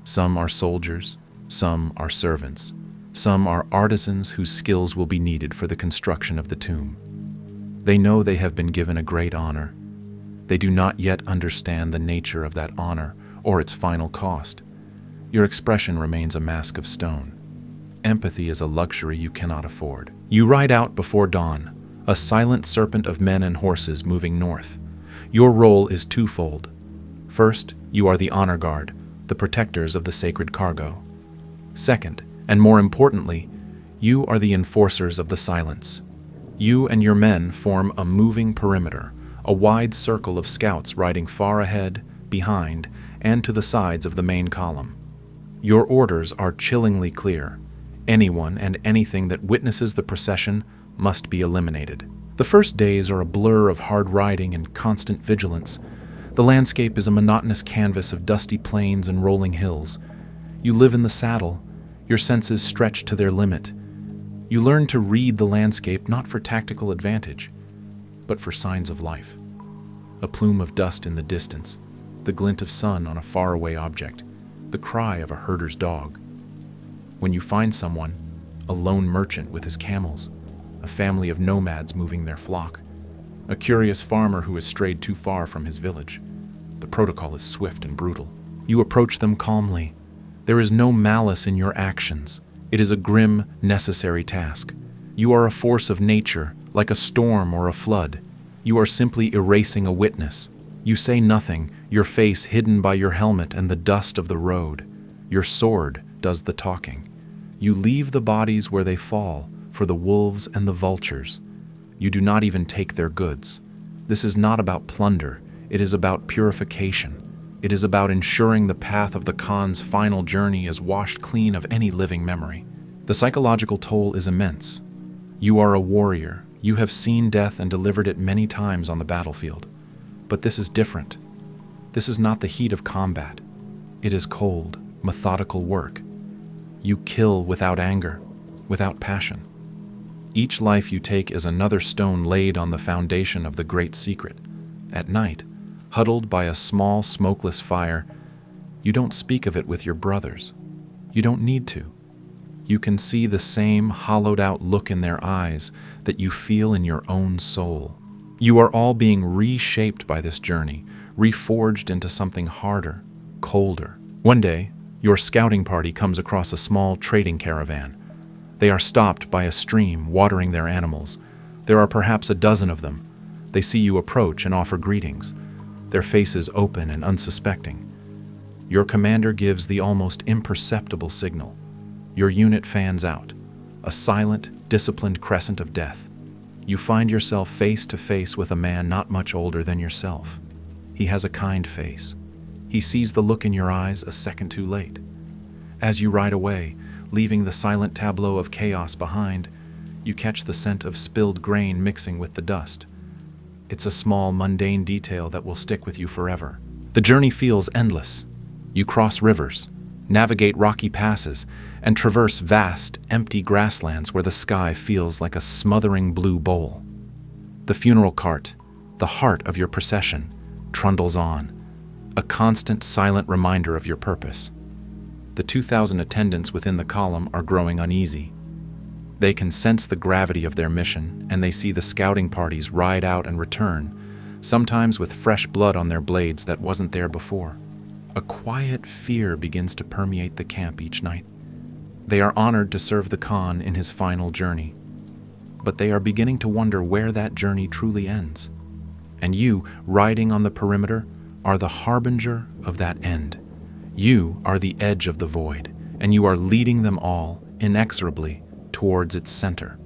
Some are soldiers, some are servants, some are artisans whose skills will be needed for the construction of the tomb. They know they have been given a great honor. They do not yet understand the nature of that honor or its final cost. Your expression remains a mask of stone. Empathy is a luxury you cannot afford. You ride out before dawn, a silent serpent of men and horses moving north. Your role is twofold. First, you are the honor guard, the protectors of the sacred cargo. Second, and more importantly, you are the enforcers of the silence. You and your men form a moving perimeter, a wide circle of scouts riding far ahead, behind, and to the sides of the main column. Your orders are chillingly clear. Anyone and anything that witnesses the procession must be eliminated. The first days are a blur of hard riding and constant vigilance. The landscape is a monotonous canvas of dusty plains and rolling hills. You live in the saddle, your senses stretch to their limit. You learn to read the landscape not for tactical advantage, but for signs of life. A plume of dust in the distance, the glint of sun on a faraway object, the cry of a herder's dog. When you find someone, a lone merchant with his camels, a family of nomads moving their flock, a curious farmer who has strayed too far from his village, the protocol is swift and brutal. You approach them calmly. There is no malice in your actions. It is a grim, necessary task. You are a force of nature, like a storm or a flood. You are simply erasing a witness. You say nothing, your face hidden by your helmet and the dust of the road. Your sword does the talking. You leave the bodies where they fall, for the wolves and the vultures. You do not even take their goods. This is not about plunder. It is about purification. It is about ensuring the path of the Khan's final journey is washed clean of any living memory. The psychological toll is immense. You are a warrior. You have seen death and delivered it many times on the battlefield. But this is different. This is not the heat of combat. It is cold, methodical work. You kill without anger, without passion. Each life you take is another stone laid on the foundation of the great secret. At night, huddled by a small, smokeless fire, you don't speak of it with your brothers. You don't need to. You can see the same hollowed-out look in their eyes that you feel in your own soul. You are all being reshaped by this journey, reforged into something harder, colder. One day, your scouting party comes across a small trading caravan. They are stopped by a stream watering their animals. There are perhaps a dozen of them. They see you approach and offer greetings, their faces open and unsuspecting. Your commander gives the almost imperceptible signal. Your unit fans out, a silent, disciplined crescent of death. You find yourself face to face with a man not much older than yourself. He has a kind face. He sees the look in your eyes a second too late. As you ride away, leaving the silent tableau of chaos behind, you catch the scent of spilled grain mixing with the dust. It's a small, mundane detail that will stick with you forever. The journey feels endless. You cross rivers, navigate rocky passes, and traverse vast, empty grasslands where the sky feels like a smothering blue bowl. The funeral cart, the heart of your procession, trundles on, a constant, silent reminder of your purpose. The 2,000 attendants within the column are growing uneasy. They can sense the gravity of their mission, and they see the scouting parties ride out and return, sometimes with fresh blood on their blades that wasn't there before. A quiet fear begins to permeate the camp each night. They are honored to serve the Khan in his final journey, but they are beginning to wonder where that journey truly ends. And you, riding on the perimeter, are the harbinger of that end. You are the edge of the void, and you are leading them all, inexorably, towards its center.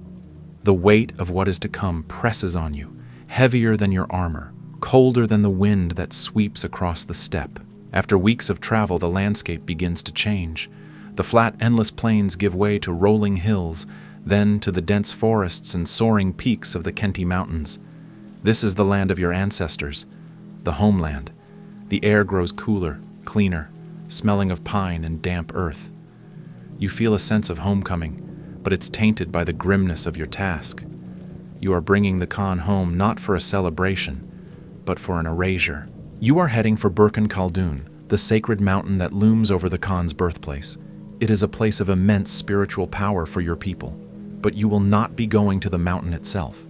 The weight of what is to come presses on you, heavier than your armor, colder than the wind that sweeps across the steppe. After weeks of travel, the landscape begins to change. The flat, endless plains give way to rolling hills, then to the dense forests and soaring peaks of the Khenti Mountains. This is the land of your ancestors, the homeland. The air grows cooler, cleaner, smelling of pine and damp earth. You feel a sense of homecoming, but it's tainted by the grimness of your task. You are bringing the Khan home not for a celebration, but for an erasure. You are heading for Burkhan Khaldun, the sacred mountain that looms over the Khan's birthplace. It is a place of immense spiritual power for your people, but you will not be going to the mountain itself.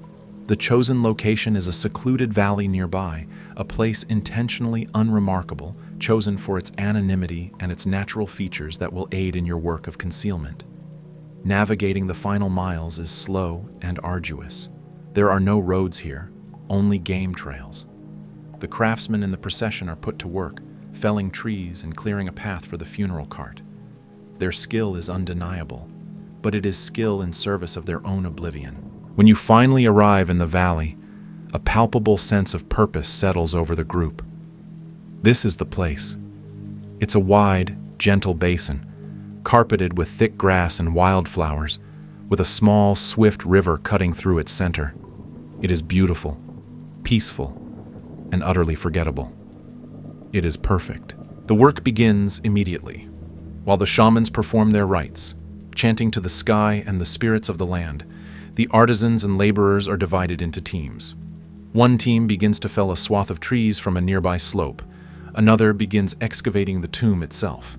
The chosen location is a secluded valley nearby, a place intentionally unremarkable, chosen for its anonymity and its natural features that will aid in your work of concealment. Navigating the final miles is slow and arduous. There are no roads here, only game trails. The craftsmen in the procession are put to work, felling trees and clearing a path for the funeral cart. Their skill is undeniable, but it is skill in service of their own oblivion. When you finally arrive in the valley, a palpable sense of purpose settles over the group. This is the place. It's a wide, gentle basin, carpeted with thick grass and wildflowers, with a small, swift river cutting through its center. It is beautiful, peaceful, and utterly forgettable. It is perfect. The work begins immediately, while the shamans perform their rites, chanting to the sky and the spirits of the land. The artisans and laborers are divided into teams. One team begins to fell a swath of trees from a nearby slope. Another begins excavating the tomb itself.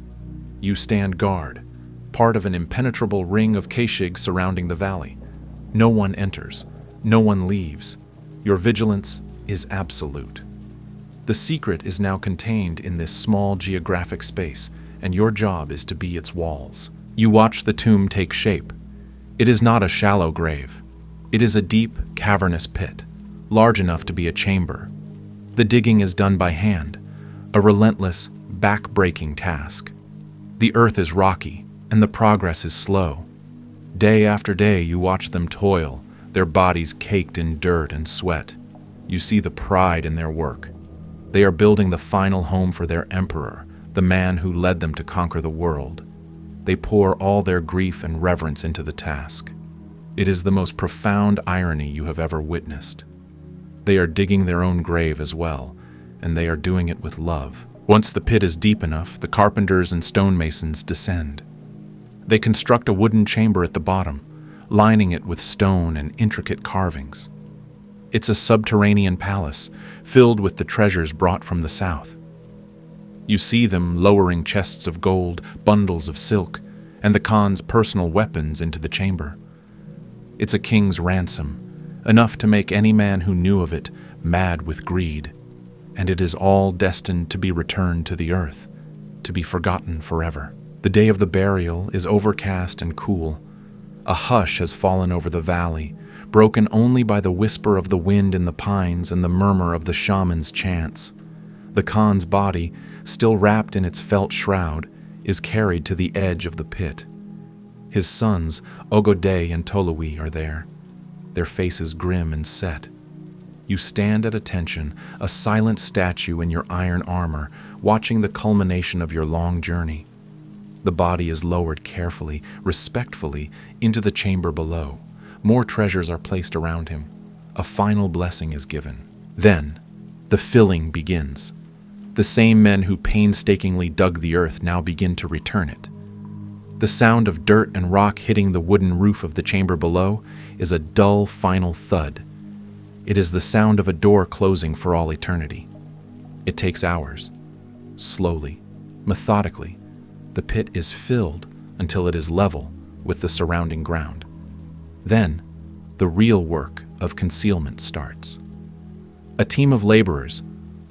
You stand guard, part of an impenetrable ring of keshig surrounding the valley. No one enters, no one leaves. Your vigilance is absolute. The secret is now contained in this small geographic space, and your job is to be its walls. You watch the tomb take shape. It is not a shallow grave. It is a deep, cavernous pit, large enough to be a chamber. The digging is done by hand, a relentless, back-breaking task. The earth is rocky, and the progress is slow. Day after day you watch them toil, their bodies caked in dirt and sweat. You see the pride in their work. They are building the final home for their emperor, the man who led them to conquer the world. They pour all their grief and reverence into the task. It is the most profound irony you have ever witnessed. They are digging their own grave as well, and they are doing it with love. Once the pit is deep enough, the carpenters and stonemasons descend. They construct a wooden chamber at the bottom, lining it with stone and intricate carvings. It's a subterranean palace, filled with the treasures brought from the south. You see them lowering chests of gold, bundles of silk, and the Khan's personal weapons into the chamber. It's a king's ransom, enough to make any man who knew of it mad with greed, and it is all destined to be returned to the earth, to be forgotten forever. The day of the burial is overcast and cool. A hush has fallen over the valley, broken only by the whisper of the wind in the pines and the murmur of the shaman's chants. The Khan's body, still wrapped in its felt shroud, is carried to the edge of the pit. His sons, Ogode and Tolui, are there, their faces grim and set. You stand at attention, a silent statue in your iron armor, watching the culmination of your long journey. The body is lowered carefully, respectfully, into the chamber below. More treasures are placed around him. A final blessing is given. Then, the filling begins. The same men who painstakingly dug the earth now begin to return it. The sound of dirt and rock hitting the wooden roof of the chamber below is a dull final thud. It is the sound of a door closing for all eternity. It takes hours. Slowly, methodically, the pit is filled until it is level with the surrounding ground. Then, the real work of concealment starts. A team of laborers,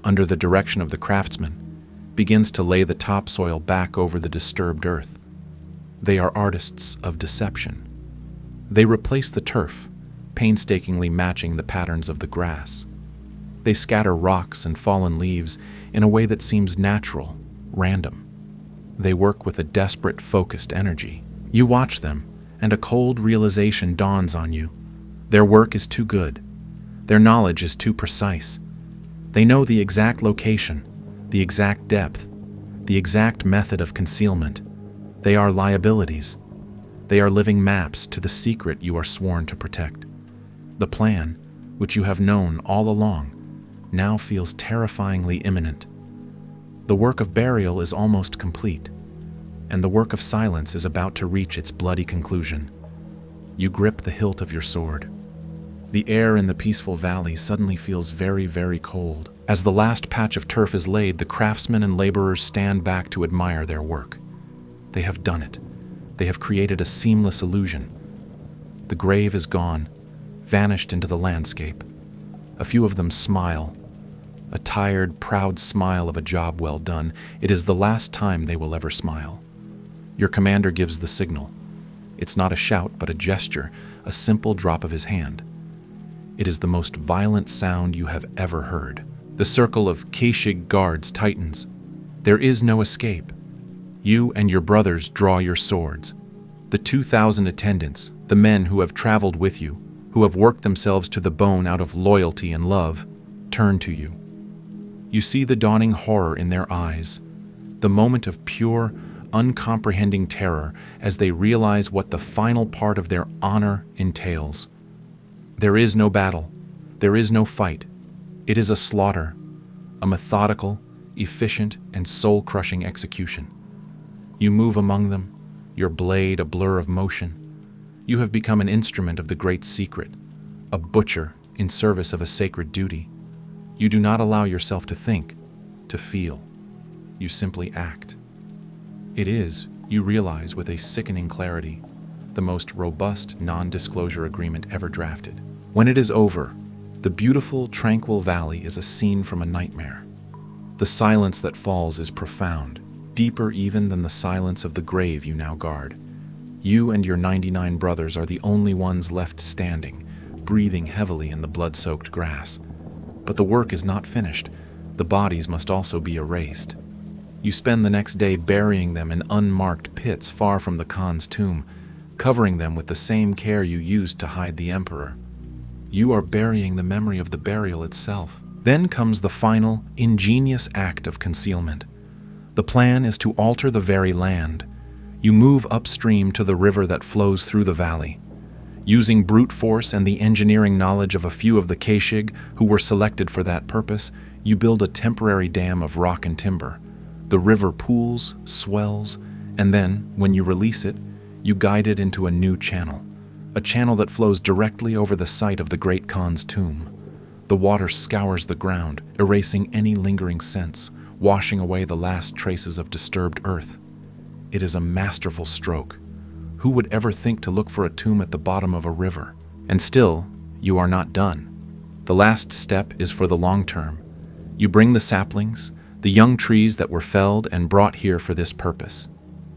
under the direction of the craftsman, begins to lay the topsoil back over the disturbed earth. They are artists of deception. They replace the turf, painstakingly matching the patterns of the grass. They scatter rocks and fallen leaves in a way that seems natural, random. They work with a desperate, focused energy. You watch them, and a cold realization dawns on you. Their work is too good. Their knowledge is too precise. They know the exact location, the exact depth, the exact method of concealment. They are liabilities. They are living maps to the secret you are sworn to protect. The plan, which you have known all along, now feels terrifyingly imminent. The work of burial is almost complete, and the work of silence is about to reach its bloody conclusion. You grip the hilt of your sword. The air in the peaceful valley suddenly feels very, very cold. As the last patch of turf is laid, the craftsmen and laborers stand back to admire their work. They have done it. They have created a seamless illusion. The grave is gone, vanished into the landscape. A few of them smile, a tired, proud smile of a job well done. It is the last time they will ever smile. Your commander gives the signal. It's not a shout, but a gesture, a simple drop of his hand. It is the most violent sound you have ever heard. The circle of Kashig guards tightens. There is no escape. You and your brothers draw your swords. The 2,000 attendants, the men who have traveled with you, who have worked themselves to the bone out of loyalty and love, turn to you. You see the dawning horror in their eyes, the moment of pure, uncomprehending terror as they realize what the final part of their honor entails. There is no battle. There is no fight. It is a slaughter, a methodical, efficient, and soul-crushing execution. You move among them, your blade a blur of motion. You have become an instrument of the great secret, a butcher in service of a sacred duty. You do not allow yourself to think, to feel. You simply act. It is, you realize with a sickening clarity, the most robust non-disclosure agreement ever drafted. When it is over, the beautiful, tranquil valley is a scene from a nightmare. The silence that falls is profound, deeper even than the silence of the grave you now guard. You and your 99 brothers are the only ones left standing, breathing heavily in the blood-soaked grass. But the work is not finished. The bodies must also be erased. You spend the next day burying them in unmarked pits far from the Khan's tomb, covering them with the same care you used to hide the emperor. You are burying the memory of the burial itself. Then comes the final, ingenious act of concealment. The plan is to alter the very land. You move upstream to the river that flows through the valley. Using brute force and the engineering knowledge of a few of the Kashig who were selected for that purpose, you build a temporary dam of rock and timber. The river pools, swells, and then, when you release it, you guide it into a new channel, a channel that flows directly over the site of the great Khan's tomb. The water scours the ground, erasing any lingering sense, washing away the last traces of disturbed earth. It is a masterful stroke. Who would ever think to look for a tomb at the bottom of a river? And still, you are not done. The last step is for the long term. You bring the saplings, the young trees that were felled and brought here for this purpose.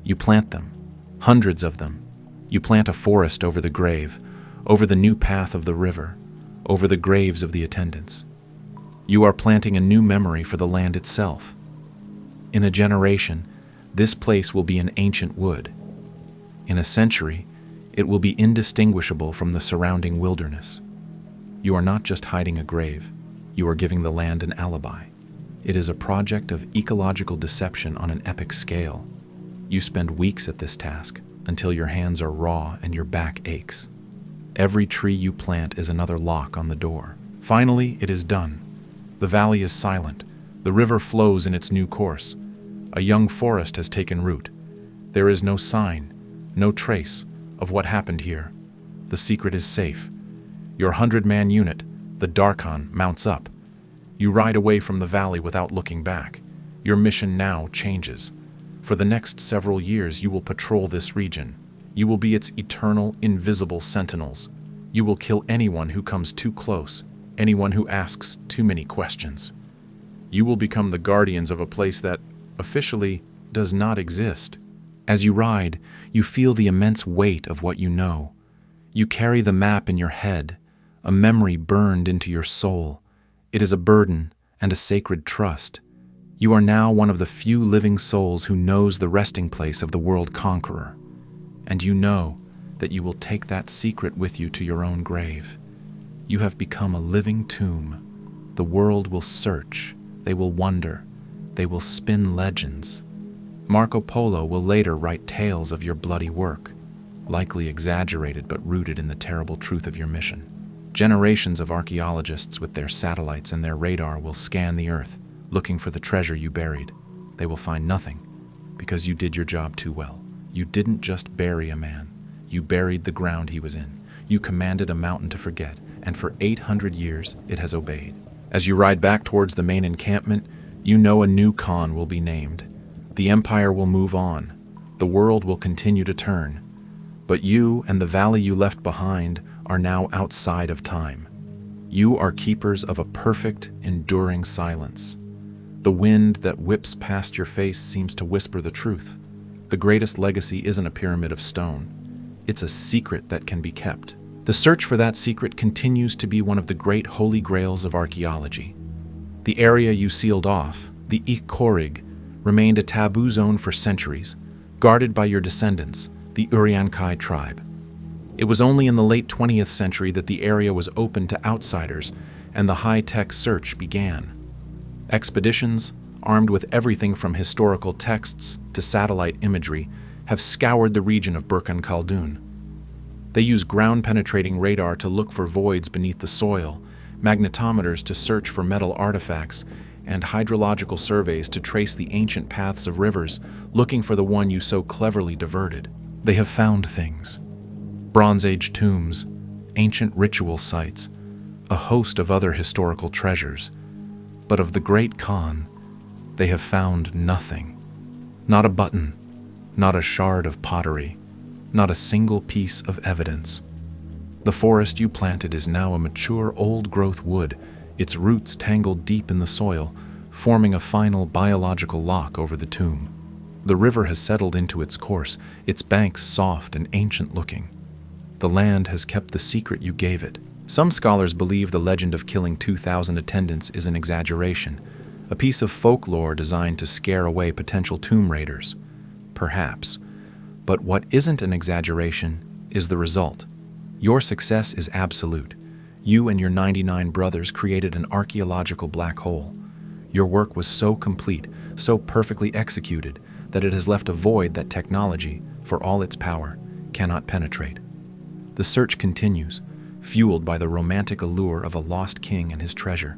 You plant them, hundreds of them. You plant a forest over the grave, over the new path of the river, over the graves of the attendants. You are planting a new memory for the land itself. In a generation, this place will be an ancient wood. In a century, it will be indistinguishable from the surrounding wilderness. You are not just hiding a grave, you are giving the land an alibi. It is a project of ecological deception on an epic scale. You spend weeks at this task, until your hands are raw and your back aches. Every tree you plant is another lock on the door. Finally, it is done. The valley is silent. The river flows in its new course. A young forest has taken root. There is no sign, no trace of what happened here. The secret is safe. Your 100-man unit, the Darkhan, mounts up. You ride away from the valley without looking back. Your mission now changes. For the next several years, you will patrol this region. You will be its eternal, invisible sentinels. You will kill anyone who comes too close, anyone who asks too many questions. You will become the guardians of a place that, officially, does not exist. As you ride, you feel the immense weight of what you know. You carry the map in your head, a memory burned into your soul. It is a burden and a sacred trust. You are now one of the few living souls who knows the resting place of the world conqueror. And you know that you will take that secret with you to your own grave. You have become a living tomb. The world will search, they will wonder, they will spin legends. Marco Polo will later write tales of your bloody work, likely exaggerated but rooted in the terrible truth of your mission. Generations of archaeologists with their satellites and their radar will scan the earth, looking for the treasure you buried. They will find nothing, because you did your job too well. You didn't just bury a man. You buried the ground he was in. You commanded a mountain to forget, and for 800 years it has obeyed. As you ride back towards the main encampment, you know a new Khan will be named. The empire will move on. The world will continue to turn. But you and the valley you left behind are now outside of time. You are keepers of a perfect, enduring silence. The wind that whips past your face seems to whisper the truth. The greatest legacy isn't a pyramid of stone. It's a secret that can be kept. The search for that secret continues to be one of the great holy grails of archaeology. The area you sealed off, the Ikorig, remained a taboo zone for centuries, guarded by your descendants, the Uriankai tribe. It was only in the late 20th century that the area was open to outsiders and the high-tech search began. Expeditions, armed with everything from historical texts to satellite imagery, have scoured the region of Burkhan Khaldun. They use ground-penetrating radar to look for voids beneath the soil, magnetometers to search for metal artifacts, and hydrological surveys to trace the ancient paths of rivers, looking for the one you so cleverly diverted. They have found things. Bronze Age tombs, ancient ritual sites, a host of other historical treasures. But of the Great Khan, they have found nothing. Not a button, not a shard of pottery, not a single piece of evidence. The forest you planted is now a mature old-growth wood, its roots tangled deep in the soil, forming a final biological lock over the tomb. The river has settled into its course, its banks soft and ancient-looking. The land has kept the secret you gave it. Some scholars believe the legend of killing 2,000 attendants is an exaggeration, a piece of folklore designed to scare away potential tomb raiders. Perhaps. But what isn't an exaggeration is the result. Your success is absolute. You and your 99 brothers created an archaeological black hole. Your work was so complete, so perfectly executed, that it has left a void that technology, for all its power, cannot penetrate. The search continues, fueled by the romantic allure of a lost king and his treasure.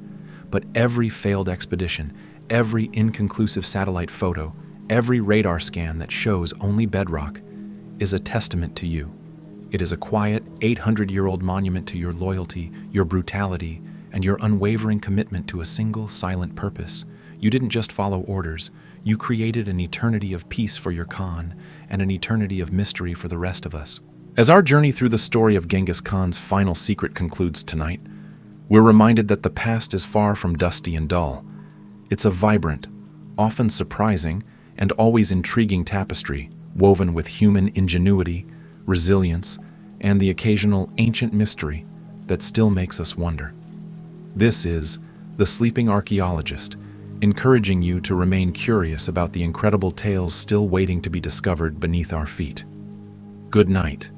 But every failed expedition, every inconclusive satellite photo, every radar scan that shows only bedrock, is a testament to you. It is a quiet, 800-year-old monument to your loyalty, your brutality, and your unwavering commitment to a single, silent purpose. You didn't just follow orders. You created an eternity of peace for your Khan and an eternity of mystery for the rest of us. As our journey through the story of Genghis Khan's final secret concludes tonight, we're reminded that the past is far from dusty and dull. It's a vibrant, often surprising, and always intriguing tapestry, woven with human ingenuity, resilience, and the occasional ancient mystery that still makes us wonder. This is The Sleeping Archaeologist, encouraging you to remain curious about the incredible tales still waiting to be discovered beneath our feet. Good night.